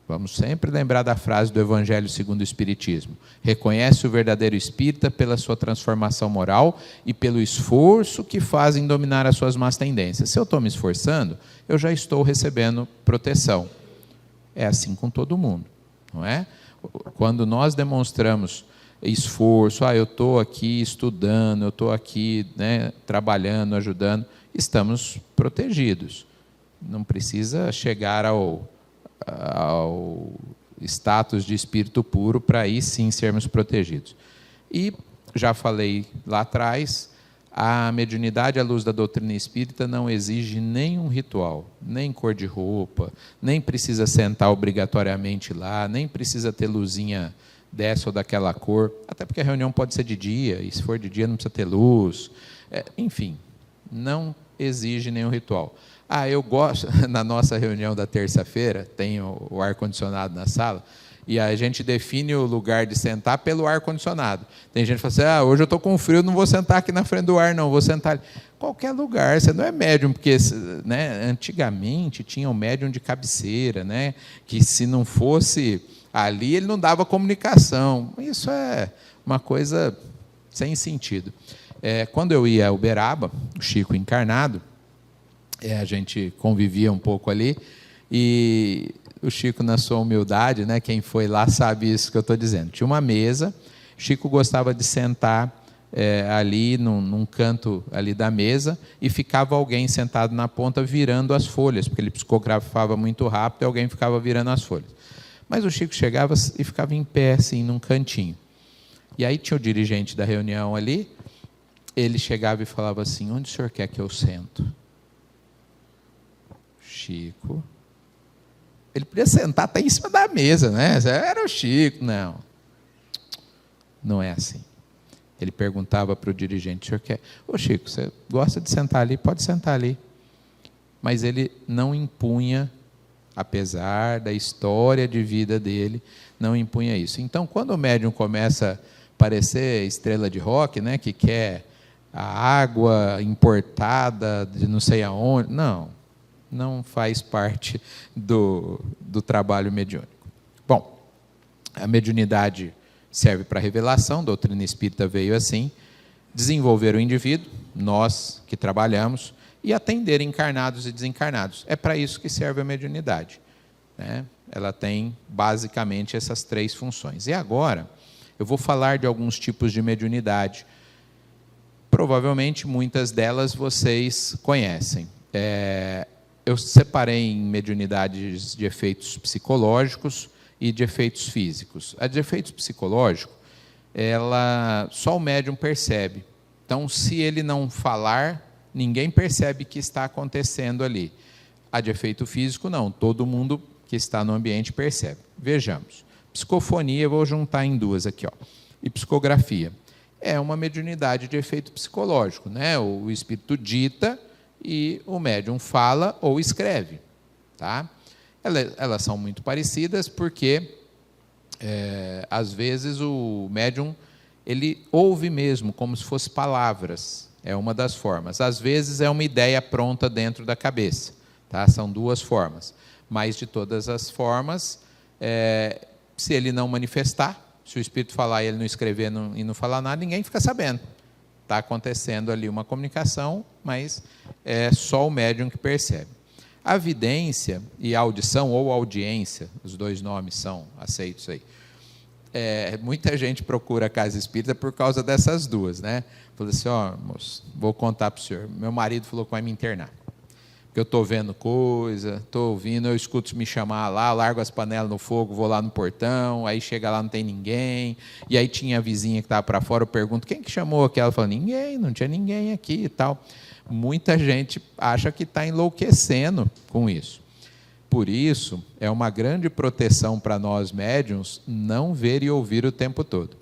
Vamos sempre lembrar da frase do Evangelho segundo o Espiritismo. Reconhece o verdadeiro espírita pela sua transformação moral e pelo esforço que faz em dominar as suas más tendências. Se eu estou me esforçando, eu já estou recebendo proteção. É assim com todo mundo, não é? Quando nós demonstramos esforço, eu estou aqui estudando, eu estou aqui, né, trabalhando, ajudando, estamos protegidos. Não precisa chegar ao status de espírito puro para aí sim sermos protegidos. E já falei lá atrás, a mediunidade à luz da doutrina espírita não exige nenhum ritual, nem cor de roupa, nem precisa sentar obrigatoriamente lá, nem precisa ter luzinha dessa ou daquela cor, até porque a reunião pode ser de dia, e se for de dia não precisa ter luz, enfim, não exige nenhum ritual. Eu gosto, na nossa reunião da terça-feira, tem o ar-condicionado na sala, e a gente define o lugar de sentar pelo ar-condicionado. Tem gente que fala assim, hoje eu estou com frio, não vou sentar aqui na frente do ar, não, vou sentar ali. Qualquer lugar, você não é médium, porque, né, antigamente tinha um médium de cabeceira, né, que se não fosse ali, ele não dava comunicação. Isso é uma coisa sem sentido. Quando eu ia a Uberaba, o Chico encarnado, a gente convivia um pouco ali, e o Chico, na sua humildade, né, quem foi lá sabe isso que eu estou dizendo. Tinha uma mesa, Chico gostava de sentar ali num canto ali da mesa, e ficava alguém sentado na ponta virando as folhas, porque ele psicografava muito rápido e alguém ficava virando as folhas. Mas o Chico chegava e ficava em pé, assim, num cantinho. E aí tinha o dirigente da reunião ali, ele chegava e falava assim, onde o senhor quer que eu sento? Chico, ele podia sentar até em cima da mesa, né? Era o Chico, não é assim. Ele perguntava para o dirigente, o senhor quer? Ô Chico, você gosta de sentar ali? Pode sentar ali. Mas ele não impunha, apesar da história de vida dele, não impunha isso. Então, quando o médium começa a parecer estrela de rock, né, que quer a água importada de não sei aonde, não faz parte do trabalho mediúnico. Bom, a mediunidade serve para revelação, a doutrina espírita veio assim, desenvolver o indivíduo, nós que trabalhamos, e atender encarnados e desencarnados. É para isso que serve a mediunidade, né? Ela tem basicamente essas 3 funções. E agora, eu vou falar de alguns tipos de mediunidade. Provavelmente muitas delas vocês conhecem. Eu separei em mediunidades de efeitos psicológicos e de efeitos físicos. A de efeitos psicológicos, só o médium percebe. Então, se ele não falar, ninguém percebe que está acontecendo ali. A de efeito físico, não. Todo mundo que está no ambiente percebe. Vejamos. Psicofonia, eu vou juntar em 2 aqui, e psicografia. É uma mediunidade de efeito psicológico, né? O espírito dita e o médium fala ou escreve, tá? Elas são muito parecidas porque, às vezes, o médium ele ouve mesmo, como se fossem palavras, é uma das formas. Às vezes é uma ideia pronta dentro da cabeça, tá? São 2 formas. Mas, de todas as formas, se ele não manifestar, se o espírito falar e ele não escrever e não falar nada, ninguém fica sabendo. Está acontecendo ali uma comunicação, mas é só o médium que percebe. A vidência e a audição, ou audiência, os 2 nomes são aceitos aí. Muita gente procura a casa espírita por causa dessas 2, né? Falei assim, moço, vou contar para o senhor. Meu marido falou que vai me internar. Porque eu estou vendo coisa, estou ouvindo, eu escuto me chamar lá, largo as panelas no fogo, vou lá no portão, aí chega lá, não tem ninguém, e aí tinha a vizinha que estava para fora, eu pergunto, quem que chamou aquela? Ela fala, ninguém, não tinha ninguém aqui e tal. Muita gente acha que está enlouquecendo com isso. Por isso, é uma grande proteção para nós médiuns não ver e ouvir o tempo todo.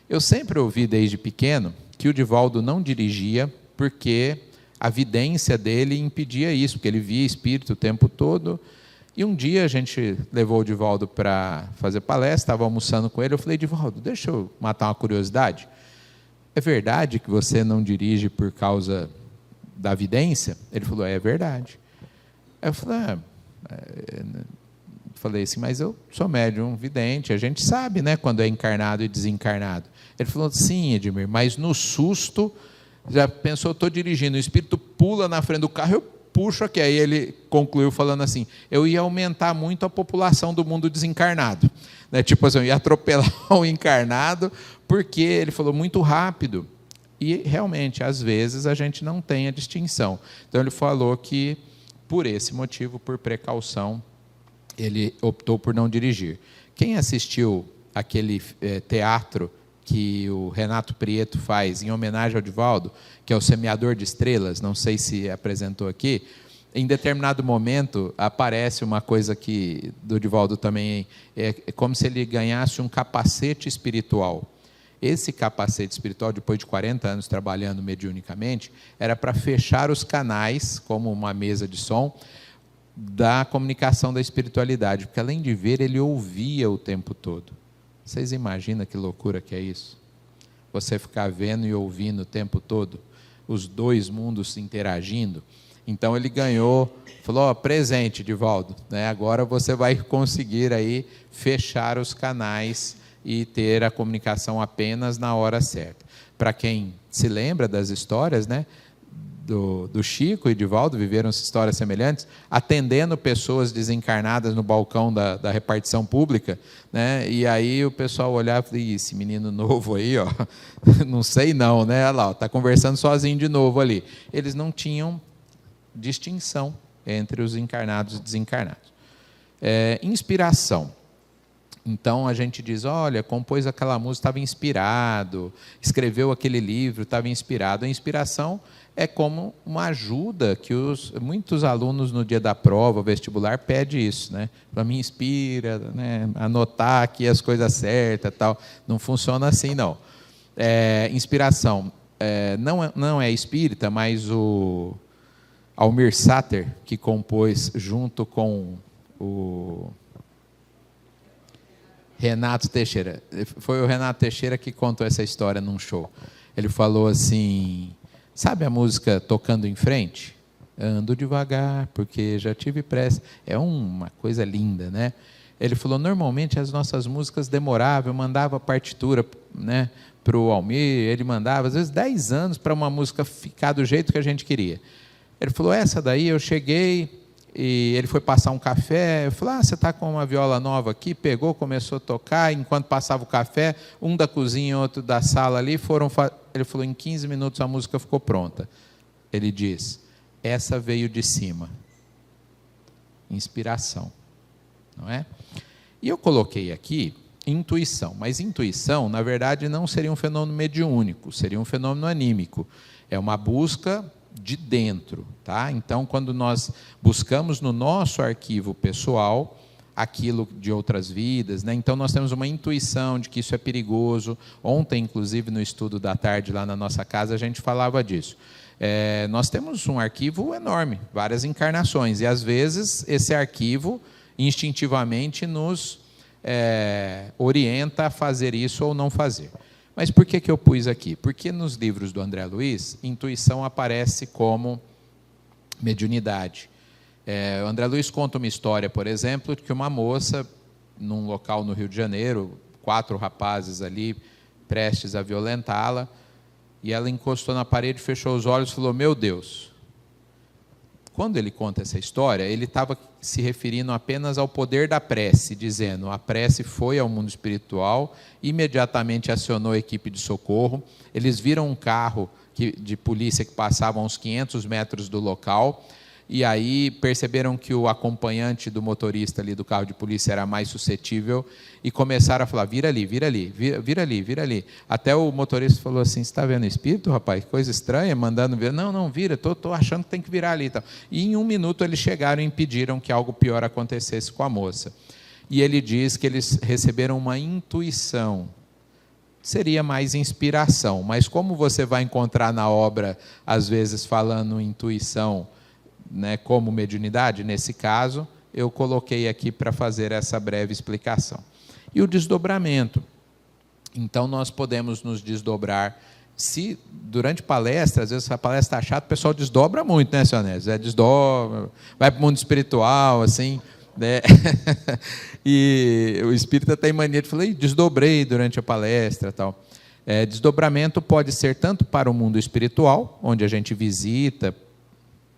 Eu sempre ouvi desde pequeno que o Divaldo não dirigia porque a vidência dele impedia isso, porque ele via espírito o tempo todo. E um dia a gente levou o Divaldo para fazer palestra, estava almoçando com ele, eu falei, Divaldo, deixa eu matar uma curiosidade. É verdade que você não dirige por causa da vidência? Ele falou, é verdade. Eu falei, falei assim, mas eu sou médium vidente, a gente sabe, né, quando é encarnado e desencarnado. Ele falou, sim, Edmir, mas no susto, já pensou, eu estou dirigindo, o espírito pula na frente do carro, eu puxo aqui. Aí ele concluiu falando assim, eu ia aumentar muito a população do mundo desencarnado. Né? Tipo assim, eu ia atropelar o encarnado, porque ele falou muito rápido. E realmente, às vezes, a gente não tem a distinção. Então ele falou que, por esse motivo, por precaução, ele optou por não dirigir. Quem assistiu aquele teatro que o Renato Prieto faz em homenagem ao Divaldo, que é o Semeador de Estrelas, não sei se apresentou aqui, em determinado momento aparece uma coisa que do Divaldo também, é como se ele ganhasse um capacete espiritual. Esse capacete espiritual, depois de 40 anos trabalhando mediunicamente, era para fechar os canais, como uma mesa de som, da comunicação da espiritualidade, porque além de ver, ele ouvia o tempo todo. Vocês imaginam que loucura que é isso? Você ficar vendo e ouvindo o tempo todo, os dois mundos interagindo. Então ele ganhou, falou, presente, Divaldo, né? Agora você vai conseguir aí fechar os canais e ter a comunicação apenas na hora certa. Para quem se lembra das histórias, né? Do Chico e Divaldo viveram histórias semelhantes, atendendo pessoas desencarnadas no balcão da repartição pública, né? E aí o pessoal olhava e falava, esse menino novo aí, ó, não sei não, né? Olha lá, está conversando sozinho de novo ali. Eles não tinham distinção entre os encarnados e desencarnados. Inspiração. Então a gente diz, olha, compôs aquela música, estava inspirado, escreveu aquele livro, estava inspirado. A inspiração é como uma ajuda que muitos alunos no dia da prova, vestibular, pedem isso, né? Para mim inspira, né? Anotar aqui as coisas certas, tal. Não funciona assim, não. Inspiração não é espírita, mas o Almir Sater, que compôs junto com o Renato Teixeira. Foi o Renato Teixeira que contou essa história num show. Ele falou assim, sabe a música Tocando em Frente? Ando devagar, porque já tive pressa. É uma coisa linda, né? Ele falou, normalmente as nossas músicas demoravam, eu mandava a partitura, né, para o Almir, ele mandava, às vezes, 10 anos para uma música ficar do jeito que a gente queria. Ele falou, essa daí eu cheguei, e ele foi passar um café, eu falei, você está com uma viola nova aqui? Pegou, começou a tocar, enquanto passava o café, um da cozinha e outro da sala ali, ele falou, em 15 minutos a música ficou pronta. Ele diz, essa veio de cima. Inspiração, não é? E eu coloquei aqui intuição, mas intuição, na verdade, não seria um fenômeno mediúnico, seria um fenômeno anímico. É uma busca de dentro, tá? Então, quando nós buscamos no nosso arquivo pessoal aquilo de outras vidas, né? Então nós temos uma intuição de que isso é perigoso. Ontem, inclusive, no estudo da tarde lá na nossa casa, a gente falava disso. Nós temos um arquivo enorme, várias encarnações, e às vezes esse arquivo instintivamente nos orienta a fazer isso ou não fazer. Mas por que eu pus aqui? Porque nos livros do André Luiz, intuição aparece como mediunidade. O André Luiz conta uma história, por exemplo, de que uma moça, num local no Rio de Janeiro, 4 rapazes ali, prestes a violentá-la, e ela encostou na parede, fechou os olhos e falou, meu Deus. Quando ele conta essa história, ele estava se referindo apenas ao poder da prece, dizendo, a prece foi ao mundo espiritual, imediatamente acionou a equipe de socorro, eles viram um carro de polícia que passava a uns 500 metros do local, e aí perceberam que o acompanhante do motorista ali do carro de polícia era mais suscetível, e começaram a falar, vira ali, vira ali, vira ali, vira ali. Até o motorista falou assim, você está vendo espírito, rapaz? Coisa estranha, mandando vir. Não, vira, estou achando que tem que virar ali. Então. E em 1 minuto eles chegaram e impediram que algo pior acontecesse com a moça. E ele diz que eles receberam uma intuição. Seria mais inspiração, mas como você vai encontrar na obra, às vezes, falando intuição, né, como mediunidade, nesse caso, eu coloquei aqui para fazer essa breve explicação. E o desdobramento. Então, nós podemos nos desdobrar. Se durante palestra, às vezes a palestra está chata, o pessoal desdobra muito, né, senhor Onésio? Desdobra, vai para o mundo espiritual, assim, né? E o espírita tem mania de falar, desdobrei durante a palestra, tal. Desdobramento pode ser tanto para o mundo espiritual, onde a gente visita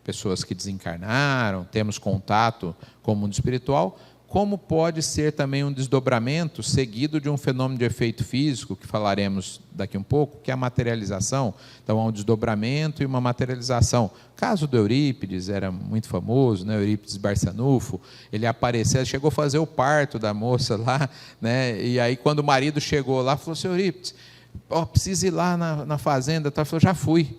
pessoas que desencarnaram, temos contato com o mundo espiritual, como pode ser também um desdobramento seguido de um fenômeno de efeito físico, que falaremos daqui um pouco, que é a materialização. Então, há um desdobramento e uma materialização. O caso do Eurípides era muito famoso, né? Eurípides Barçanufo, ele apareceu, chegou a fazer o parto da moça lá, né? E aí, quando o marido chegou lá, falou assim, Eurípides, precisa ir lá na fazenda. Ele falou, já fui.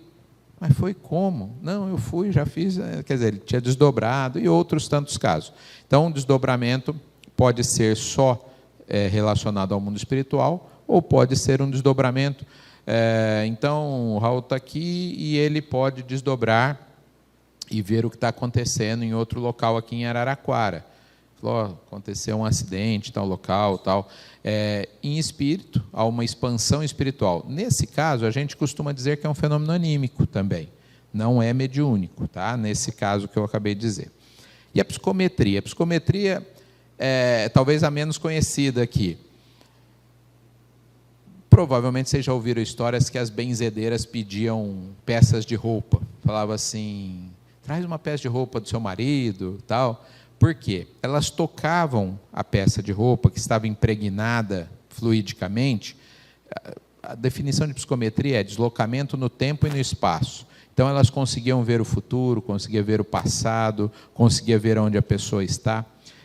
Mas foi como? Não, eu fui, já fiz. Quer dizer, ele tinha desdobrado e outros tantos casos. Então, o desdobramento pode ser só relacionado ao mundo espiritual ou pode ser um desdobramento. Então, o Raul está aqui e ele pode desdobrar e ver o que está acontecendo em outro local aqui em Araraquara. Falou, aconteceu um acidente em tal local, tal. Em espírito, há uma expansão espiritual. Nesse caso, a gente costuma dizer que é um fenômeno anímico também, não é mediúnico, tá? Nesse caso que eu acabei de dizer. E a psicometria? A psicometria é talvez a menos conhecida aqui. Provavelmente vocês já ouviram histórias que as benzedeiras pediam peças de roupa. Falava assim, traz uma peça de roupa do seu marido, tal. Por quê? Elas tocavam a peça de roupa que estava impregnada fluidicamente. A definição de psicometria é deslocamento no tempo e no espaço. Então, elas conseguiam ver o futuro, conseguiam ver o passado, conseguiam ver onde a pessoa está.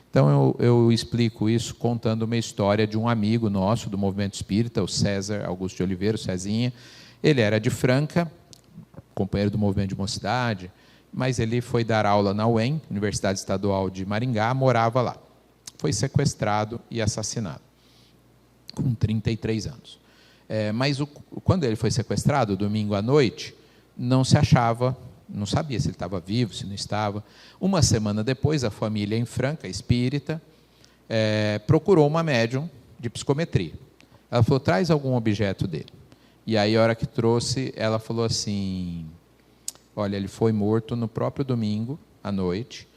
Então, eu explico isso contando uma história de um amigo nosso do movimento espírita, o César Augusto de Oliveira, o Cezinha. Ele era de Franca, companheiro do movimento de mocidade, mas ele foi dar aula na UEM, Universidade Estadual de Maringá, morava lá. Foi sequestrado e assassinado, com 33 anos. Mas quando ele foi sequestrado, domingo à noite, não se achava, não sabia se ele estava vivo, se não estava. Uma semana depois, a família em Franca, espírita, procurou uma médium de psicometria. Ela falou, traz algum objeto dele. E aí, a hora que trouxe, ela falou assim, olha, ele foi morto no próprio domingo, à noite,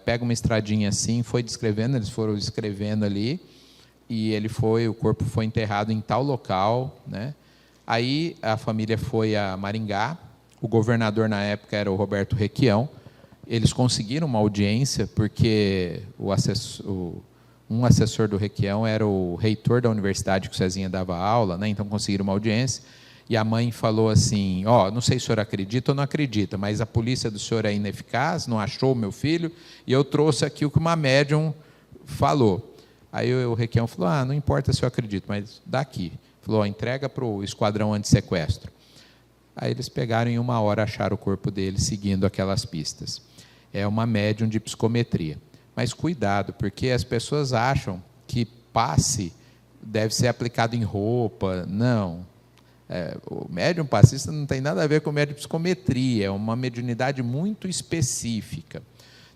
pega uma estradinha assim, foi descrevendo, eles foram descrevendo ali, e o corpo foi enterrado em tal local, né? Aí a família foi a Maringá, o governador na época era o Roberto Requião, eles conseguiram uma audiência, porque um assessor do Requião era o reitor da universidade que o Cezinha dava aula, né? Então conseguiram uma audiência, e a mãe falou assim, não sei se o senhor acredita ou não acredita, mas a polícia do senhor é ineficaz, não achou o meu filho, e eu trouxe aqui o que uma médium falou. Aí o Requião falou, não importa se eu acredito, mas dá aqui. Falou, entrega para o esquadrão antissequestro. Aí eles pegaram em 1 hora, acharam o corpo dele, seguindo aquelas pistas. É uma médium de psicometria. Mas cuidado, porque as pessoas acham que passe deve ser aplicado em roupa. Não. O médium passista não tem nada a ver com o médium de psicometria, é uma mediunidade muito específica.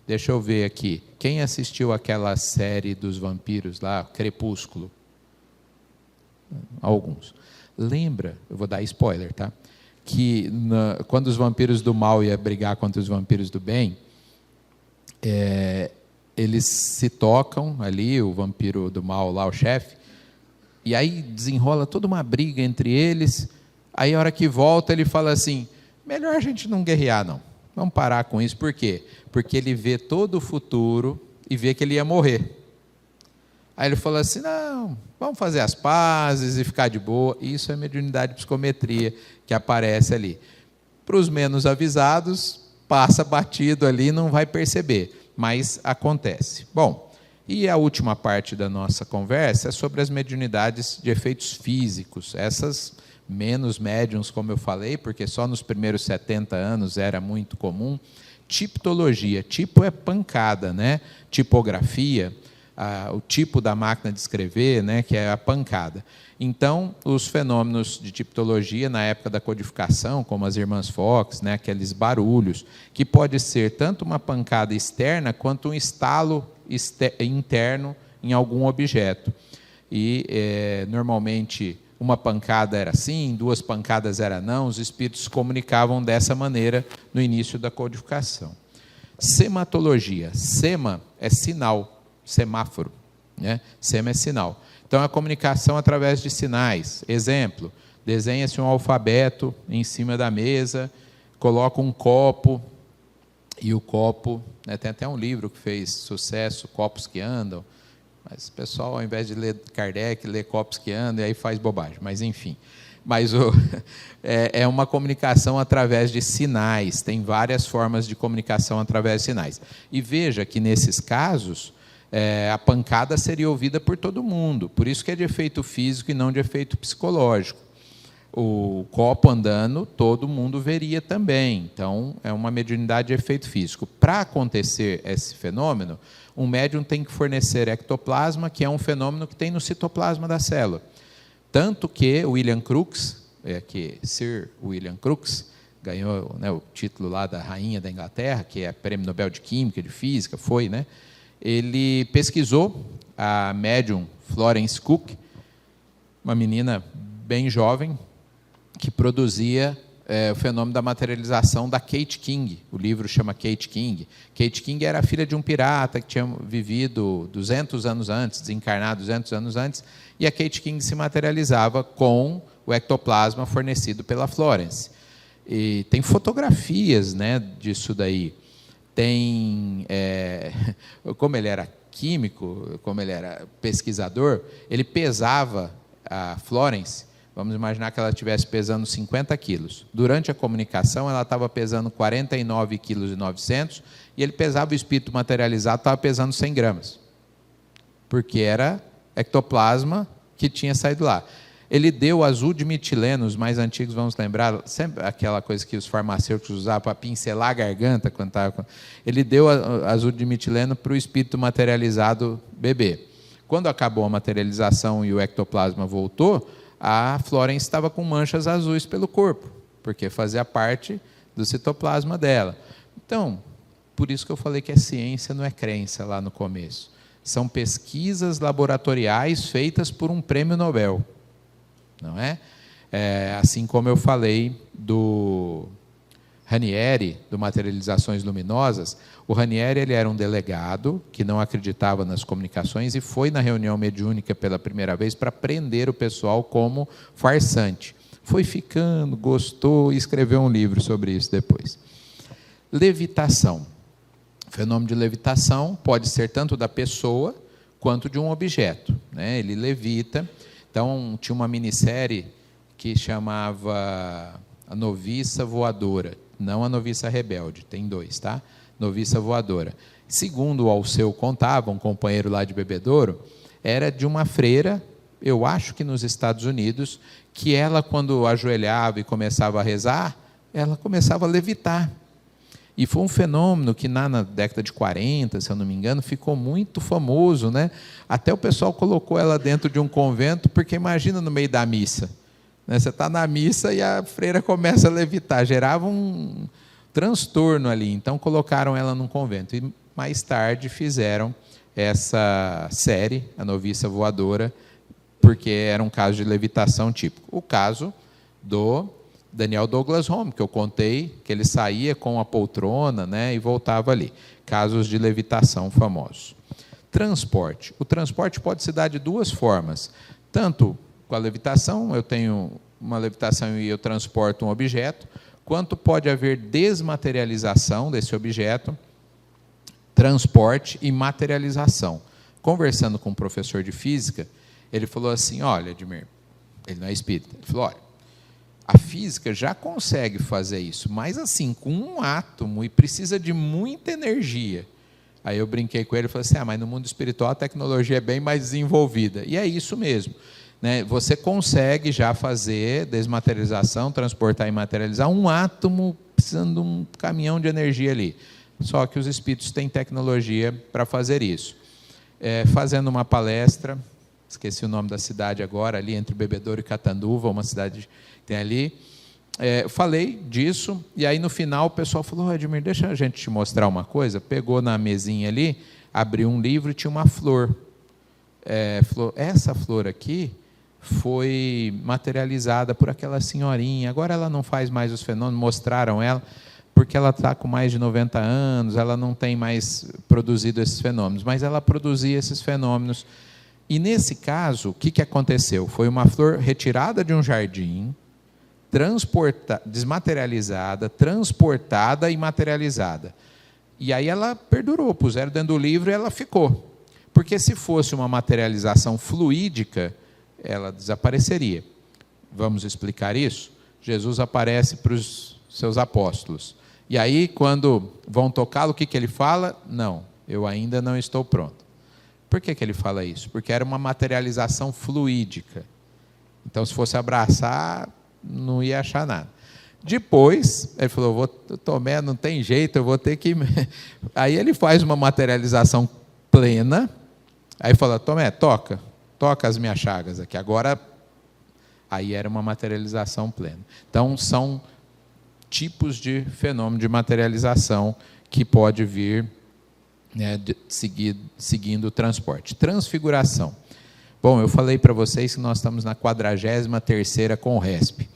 Deixa eu ver aqui. Quem assistiu aquela série dos vampiros lá, Crepúsculo? Alguns. Lembra, eu vou dar spoiler, tá? Que quando os vampiros do mal iam brigar contra os vampiros do bem, eles se tocam ali, o vampiro do mal lá, o chefe, e aí desenrola toda uma briga entre eles. Aí a hora que volta ele fala assim, melhor a gente não guerrear não, vamos parar com isso. Por quê? Porque ele vê todo o futuro e vê que ele ia morrer. Aí ele falou assim, não, vamos fazer as pazes e ficar de boa. Isso é mediunidade de psicometria que aparece ali. Para os menos avisados, passa batido ali, não vai perceber, mas acontece. Bom, e a última parte da nossa conversa é sobre as mediunidades de efeitos físicos. Essas menos médiums, como eu falei, porque só nos primeiros 70 anos era muito comum. Tipologia, tipo é pancada, né? Tipografia, o tipo da máquina de escrever, né, que é a pancada. Então, os fenômenos de tipologia, na época da codificação, como as irmãs Fox, né, aqueles barulhos, que pode ser tanto uma pancada externa, quanto um estalo interno em algum objeto. E, normalmente, uma pancada era sim, 2 pancadas era não, os espíritos se comunicavam dessa maneira no início da codificação. Sematologia. Sema é sinal, semáforo, né? Sema é sinal. Então, a comunicação através de sinais. Exemplo, desenha-se um alfabeto em cima da mesa, coloca um copo, e o copo, né, tem até um livro que fez sucesso, Copos que Andam, mas o pessoal, ao invés de ler Kardec, lê Copos que Andam, e aí faz bobagem, mas enfim. Mas é uma comunicação através de sinais, tem várias formas de comunicação através de sinais. E veja que, nesses casos, a pancada seria ouvida por todo mundo, por isso que é de efeito físico e não de efeito psicológico. O copo andando, todo mundo veria também, então é uma mediunidade de efeito físico. Para acontecer esse fenômeno, um médium tem que fornecer ectoplasma, que é um fenômeno que tem no citoplasma da célula. Tanto que William Crookes, Sir William Crookes, ganhou, né, o título lá da rainha da Inglaterra, que é Prêmio Nobel de Química, de Física, foi, né? Ele pesquisou a médium Florence Cook, uma menina bem jovem, que produzia o fenômeno da materialização da Kate King. O livro chama Kate King. Kate King era a filha de um pirata que tinha vivido 200 anos antes, desencarnado 200 anos antes, e a Kate King se materializava com o ectoplasma fornecido pela Florence. E tem fotografias, né, disso daí. Tem, como ele era químico, como ele era pesquisador, ele pesava a Florence. Vamos imaginar que ela estivesse pesando 50 quilos. Durante a comunicação, ela estava pesando 49,9 quilos, e ele pesava o espírito materializado, estava pesando 100 gramas. Porque era ectoplasma que tinha saído lá. Ele deu azul de metileno, os mais antigos vamos lembrar, sempre aquela coisa que os farmacêuticos usavam para pincelar a garganta. Quando estava... Ele deu azul de metileno para o espírito materializado beber. Quando acabou a materialização e o ectoplasma voltou, a Florence estava com manchas azuis pelo corpo, porque fazia parte do citoplasma dela. Então, por isso que eu falei que ciência não é crença lá no começo. São pesquisas laboratoriais feitas por um prêmio Nobel. Não é? Assim como eu falei do Ranieri, do Materializações Luminosas. O Ranieri, ele era um delegado que não acreditava nas comunicações e foi na reunião mediúnica pela primeira vez para prender o pessoal como farsante. Foi ficando, gostou e escreveu um livro sobre isso depois. Levitação. O fenômeno de levitação pode ser tanto da pessoa quanto de um objeto, né? Ele levita. Então, tinha uma minissérie que chamava A Noviça Voadora, não A Noviça Rebelde, tem 2, tá? Noviça Voadora. Segundo o Alceu contava, um companheiro lá de Bebedouro, era de uma freira, eu acho que nos Estados Unidos, que ela, quando ajoelhava e começava a rezar, ela começava a levitar. E foi um fenômeno que na década de 40, se eu não me engano, ficou muito famoso, né? Até o pessoal colocou ela dentro de um convento, porque imagina no meio da missa, né? Você está na missa e a freira começa a levitar, gerava um transtorno ali. Então colocaram ela num convento. E mais tarde fizeram essa série, A Noviça Voadora, porque era um caso de levitação típico. O caso do Daniel Douglas Home, que eu contei, que ele saía com a poltrona, né, e voltava ali. Casos de levitação famosos. Transporte. O transporte pode se dar de 2 formas. Tanto com a levitação, eu tenho uma levitação e eu transporto um objeto, quanto pode haver desmaterialização desse objeto, transporte e materialização. Conversando com um professor de física, ele falou assim, olha, Edmir, ele não é espírita, ele falou, olha, a física já consegue fazer isso, mas assim, com um átomo, e precisa de muita energia. Aí eu brinquei com ele e falei assim, mas no mundo espiritual a tecnologia é bem mais desenvolvida. E é isso mesmo, né? Você consegue já fazer desmaterialização, transportar e materializar um átomo precisando de um caminhão de energia ali. Só que os espíritos têm tecnologia para fazer isso. Fazendo uma palestra, esqueci o nome da cidade agora, ali entre Bebedouro e Catanduva, uma cidade que tem ali. Falei disso, e aí no final o pessoal falou, Edmir, deixa a gente te mostrar uma coisa. Pegou na mesinha ali, abriu um livro e tinha uma flor. Essa flor aqui foi materializada por aquela senhorinha, agora ela não faz mais os fenômenos, mostraram ela, porque ela está com mais de 90 anos, ela não tem mais produzido esses fenômenos, mas ela produzia esses fenômenos. E nesse caso, o que aconteceu? Foi uma flor retirada de um jardim, desmaterializada, transportada e materializada. E aí ela perdurou, puseram dentro do livro e ela ficou. Porque se fosse uma materialização fluídica, ela desapareceria. Vamos explicar isso? Jesus aparece para os seus apóstolos. E aí, quando vão tocá-lo, o que ele fala? Não, eu ainda não estou pronto. Por que ele fala isso? Porque era uma materialização fluídica. Então, se fosse abraçar, não ia achar nada. Depois, ele falou, Tomé, não tem jeito, eu vou ter que... Aí ele faz uma materialização plena, aí fala, Tomé, toca as minhas chagas aqui. Agora, aí era uma materialização plena. Então, são tipos de fenômeno de materialização que pode vir, né, seguindo o transporte. Transfiguração. Bom, eu falei para vocês que nós estamos na 43ª Conresp.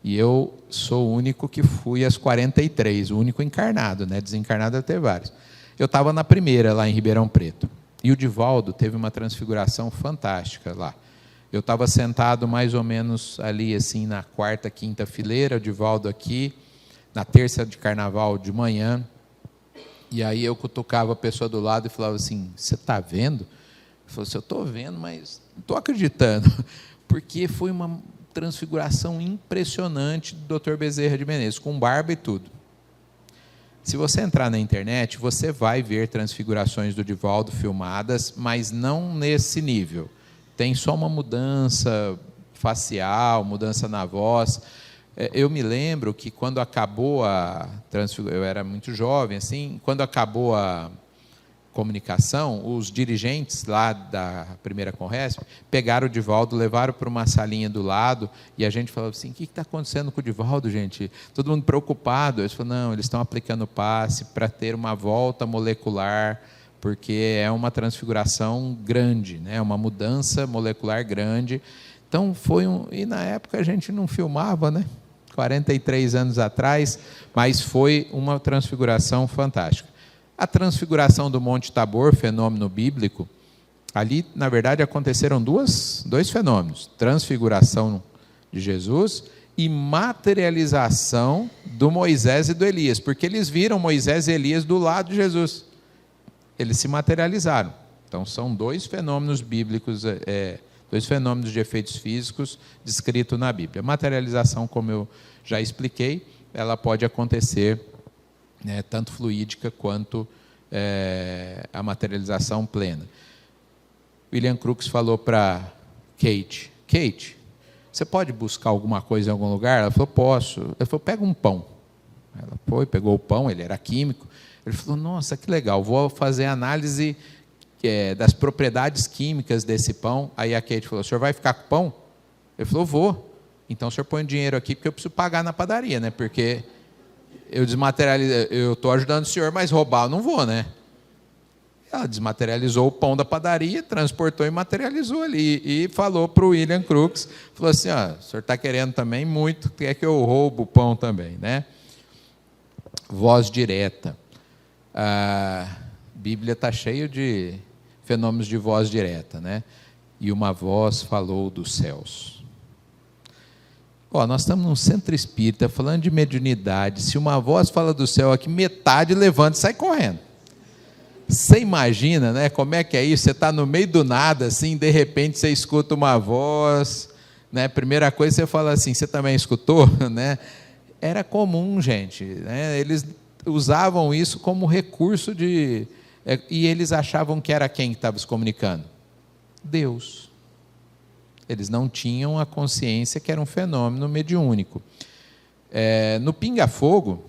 E eu sou o único que fui às 43, o único encarnado, né? Desencarnado deve ter vários. Eu estava na primeira, lá em Ribeirão Preto. E o Divaldo teve uma transfiguração fantástica lá. Eu estava sentado mais ou menos ali, assim, na 4ª, 5ª fileira, o Divaldo aqui, na terça de carnaval de manhã. E aí eu cutucava a pessoa do lado e falava assim, você está vendo? Ele falou assim, eu estou vendo, mas não estou acreditando. Porque foi uma transfiguração impressionante do Dr. Bezerra de Menezes, com barba e tudo. Se você entrar na internet, você vai ver transfigurações do Divaldo filmadas, mas não nesse nível. Tem só uma mudança facial, mudança na voz. Eu me lembro que quando acabou a transfiguração, eu era muito jovem, assim, quando acabou a comunicação, os dirigentes lá da primeira Conresp pegaram o Divaldo, levaram para uma salinha do lado, e a gente falou assim, o que está acontecendo com o Divaldo, gente? Todo mundo preocupado. Eles falaram, não, eles estão aplicando passe para ter uma volta molecular, porque é uma transfiguração grande, né? Uma mudança molecular grande. Então, e na época a gente não filmava, né? 43 anos atrás, mas foi uma transfiguração fantástica. A transfiguração do Monte Tabor, fenômeno bíblico, ali, na verdade, aconteceram dois fenômenos: transfiguração de Jesus e materialização do Moisés e do Elias, porque eles viram Moisés e Elias do lado de Jesus. Eles se materializaram. Então, são dois fenômenos bíblicos, dois fenômenos de efeitos físicos descritos na Bíblia. A materialização, como eu já expliquei, ela pode acontecer, né, tanto fluídica quanto a materialização plena. William Crookes falou para Kate, você pode buscar alguma coisa em algum lugar? Ela falou, posso. Ele falou, pega um pão. Ela foi, pegou o pão, ele era químico. Ele falou, nossa, que legal, vou fazer análise das propriedades químicas desse pão. Aí a Kate falou, o senhor vai ficar com o pão? Ele falou, vou. Então o senhor põe o dinheiro aqui, porque eu preciso pagar na padaria, né? Porque eu estou ajudando o senhor, mas roubar eu não vou, né? Ela desmaterializou o pão da padaria, transportou e materializou ali. E falou para o William Crookes, falou assim, o senhor está querendo também muito, quer que eu roubo o pão também, né? Voz direta. A Bíblia está cheia de fenômenos de voz direta, né? E uma voz falou dos céus. Nós estamos num centro espírita, falando de mediunidade. Se uma voz fala do céu aqui, metade levanta e sai correndo. Você imagina, né, como é que é isso? Você está no meio do nada, assim, de repente você escuta uma voz, né? Primeira coisa você fala assim, você também escutou? Né? Era comum, gente, né? Eles usavam isso como recurso e eles achavam que era quem estava se comunicando? Deus. Eles não tinham a consciência que era um fenômeno mediúnico. No Pinga Fogo,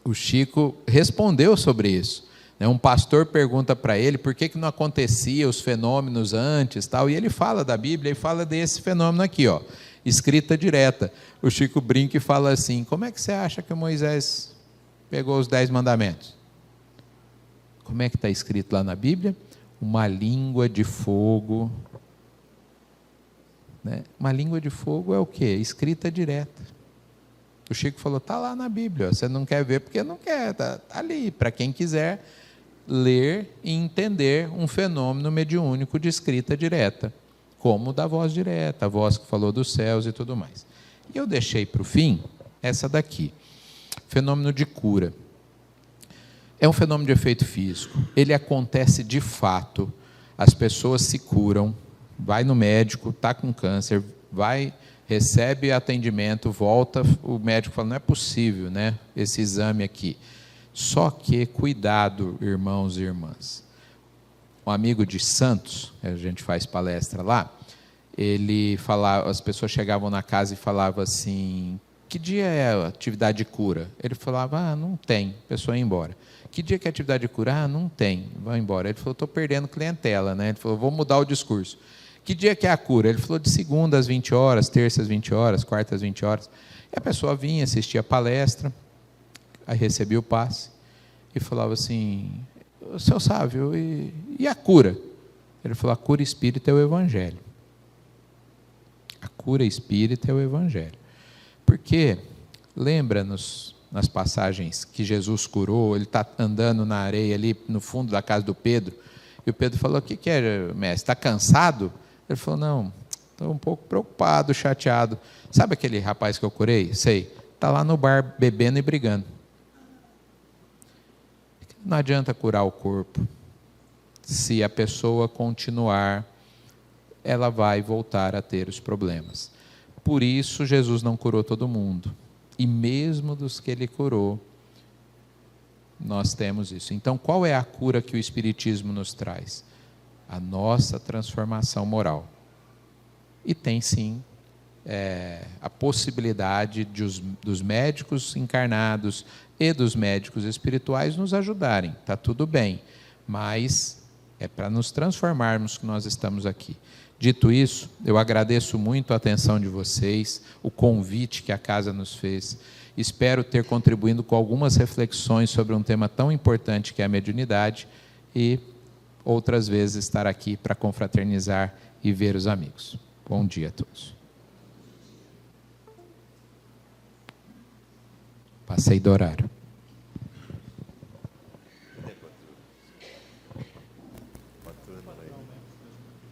o Chico respondeu sobre isso. Um pastor pergunta para ele por que não acontecia os fenômenos antes, tal, e ele fala da Bíblia e fala desse fenômeno aqui, escrita direta. O Chico brinca e fala assim, como é que você acha que Moisés pegou os 10 mandamentos? Como é que está escrito lá na Bíblia? Uma língua de fogo. Né? Uma língua de fogo é o quê? Escrita direta. O Chico falou, está lá na Bíblia, você não quer ver porque não quer, está ali, para quem quiser ler e entender um fenômeno mediúnico de escrita direta, como o da voz direta, a voz que falou dos céus e tudo mais. E eu deixei para o fim essa daqui, fenômeno de cura. É um fenômeno de efeito físico, ele acontece de fato, as pessoas se curam, vai no médico, está com câncer, vai, recebe atendimento, volta, o médico fala, não é possível, né, esse exame aqui. Só que, cuidado, irmãos e irmãs. Um amigo de Santos, a gente faz palestra lá, ele falava, as pessoas chegavam na casa e falavam assim, que dia é a atividade de cura? Ele falava, não tem, a pessoa ia embora. Que dia que é a atividade de cura? Não tem, vai embora. Ele falou, estou perdendo clientela, né? Ele falou, vou mudar o discurso. Que dia que é a cura? Ele falou, de segunda às 20 horas, terça às 20 horas, quarta às 20 horas. E a pessoa vinha, assistia a palestra, aí recebia o passe e falava assim, seu Sávio, e a cura? Ele falou, a cura espírita é o Evangelho. A cura espírita é o Evangelho. Porque, lembra-nos, nas passagens que Jesus curou, ele está andando na areia ali no fundo da casa do Pedro, e o Pedro falou, o que é, mestre, está cansado? Ele falou, não, estou um pouco preocupado, chateado. Sabe aquele rapaz que eu curei? Sei, está lá no bar bebendo e brigando. Não adianta curar o corpo, se a pessoa continuar, ela vai voltar a ter os problemas. Por isso, Jesus não curou todo mundo. E mesmo dos que ele curou, nós temos isso. Então, qual é a cura que o Espiritismo nos traz? A nossa transformação moral. E tem sim a possibilidade dos médicos encarnados e dos médicos espirituais nos ajudarem. Está tudo bem, mas é para nos transformarmos que nós estamos aqui. Dito isso, eu agradeço muito a atenção de vocês, o convite que a casa nos fez. Espero ter contribuído com algumas reflexões sobre um tema tão importante que é a mediunidade e outras vezes estar aqui para confraternizar e ver os amigos. Bom dia a todos. Passei do horário.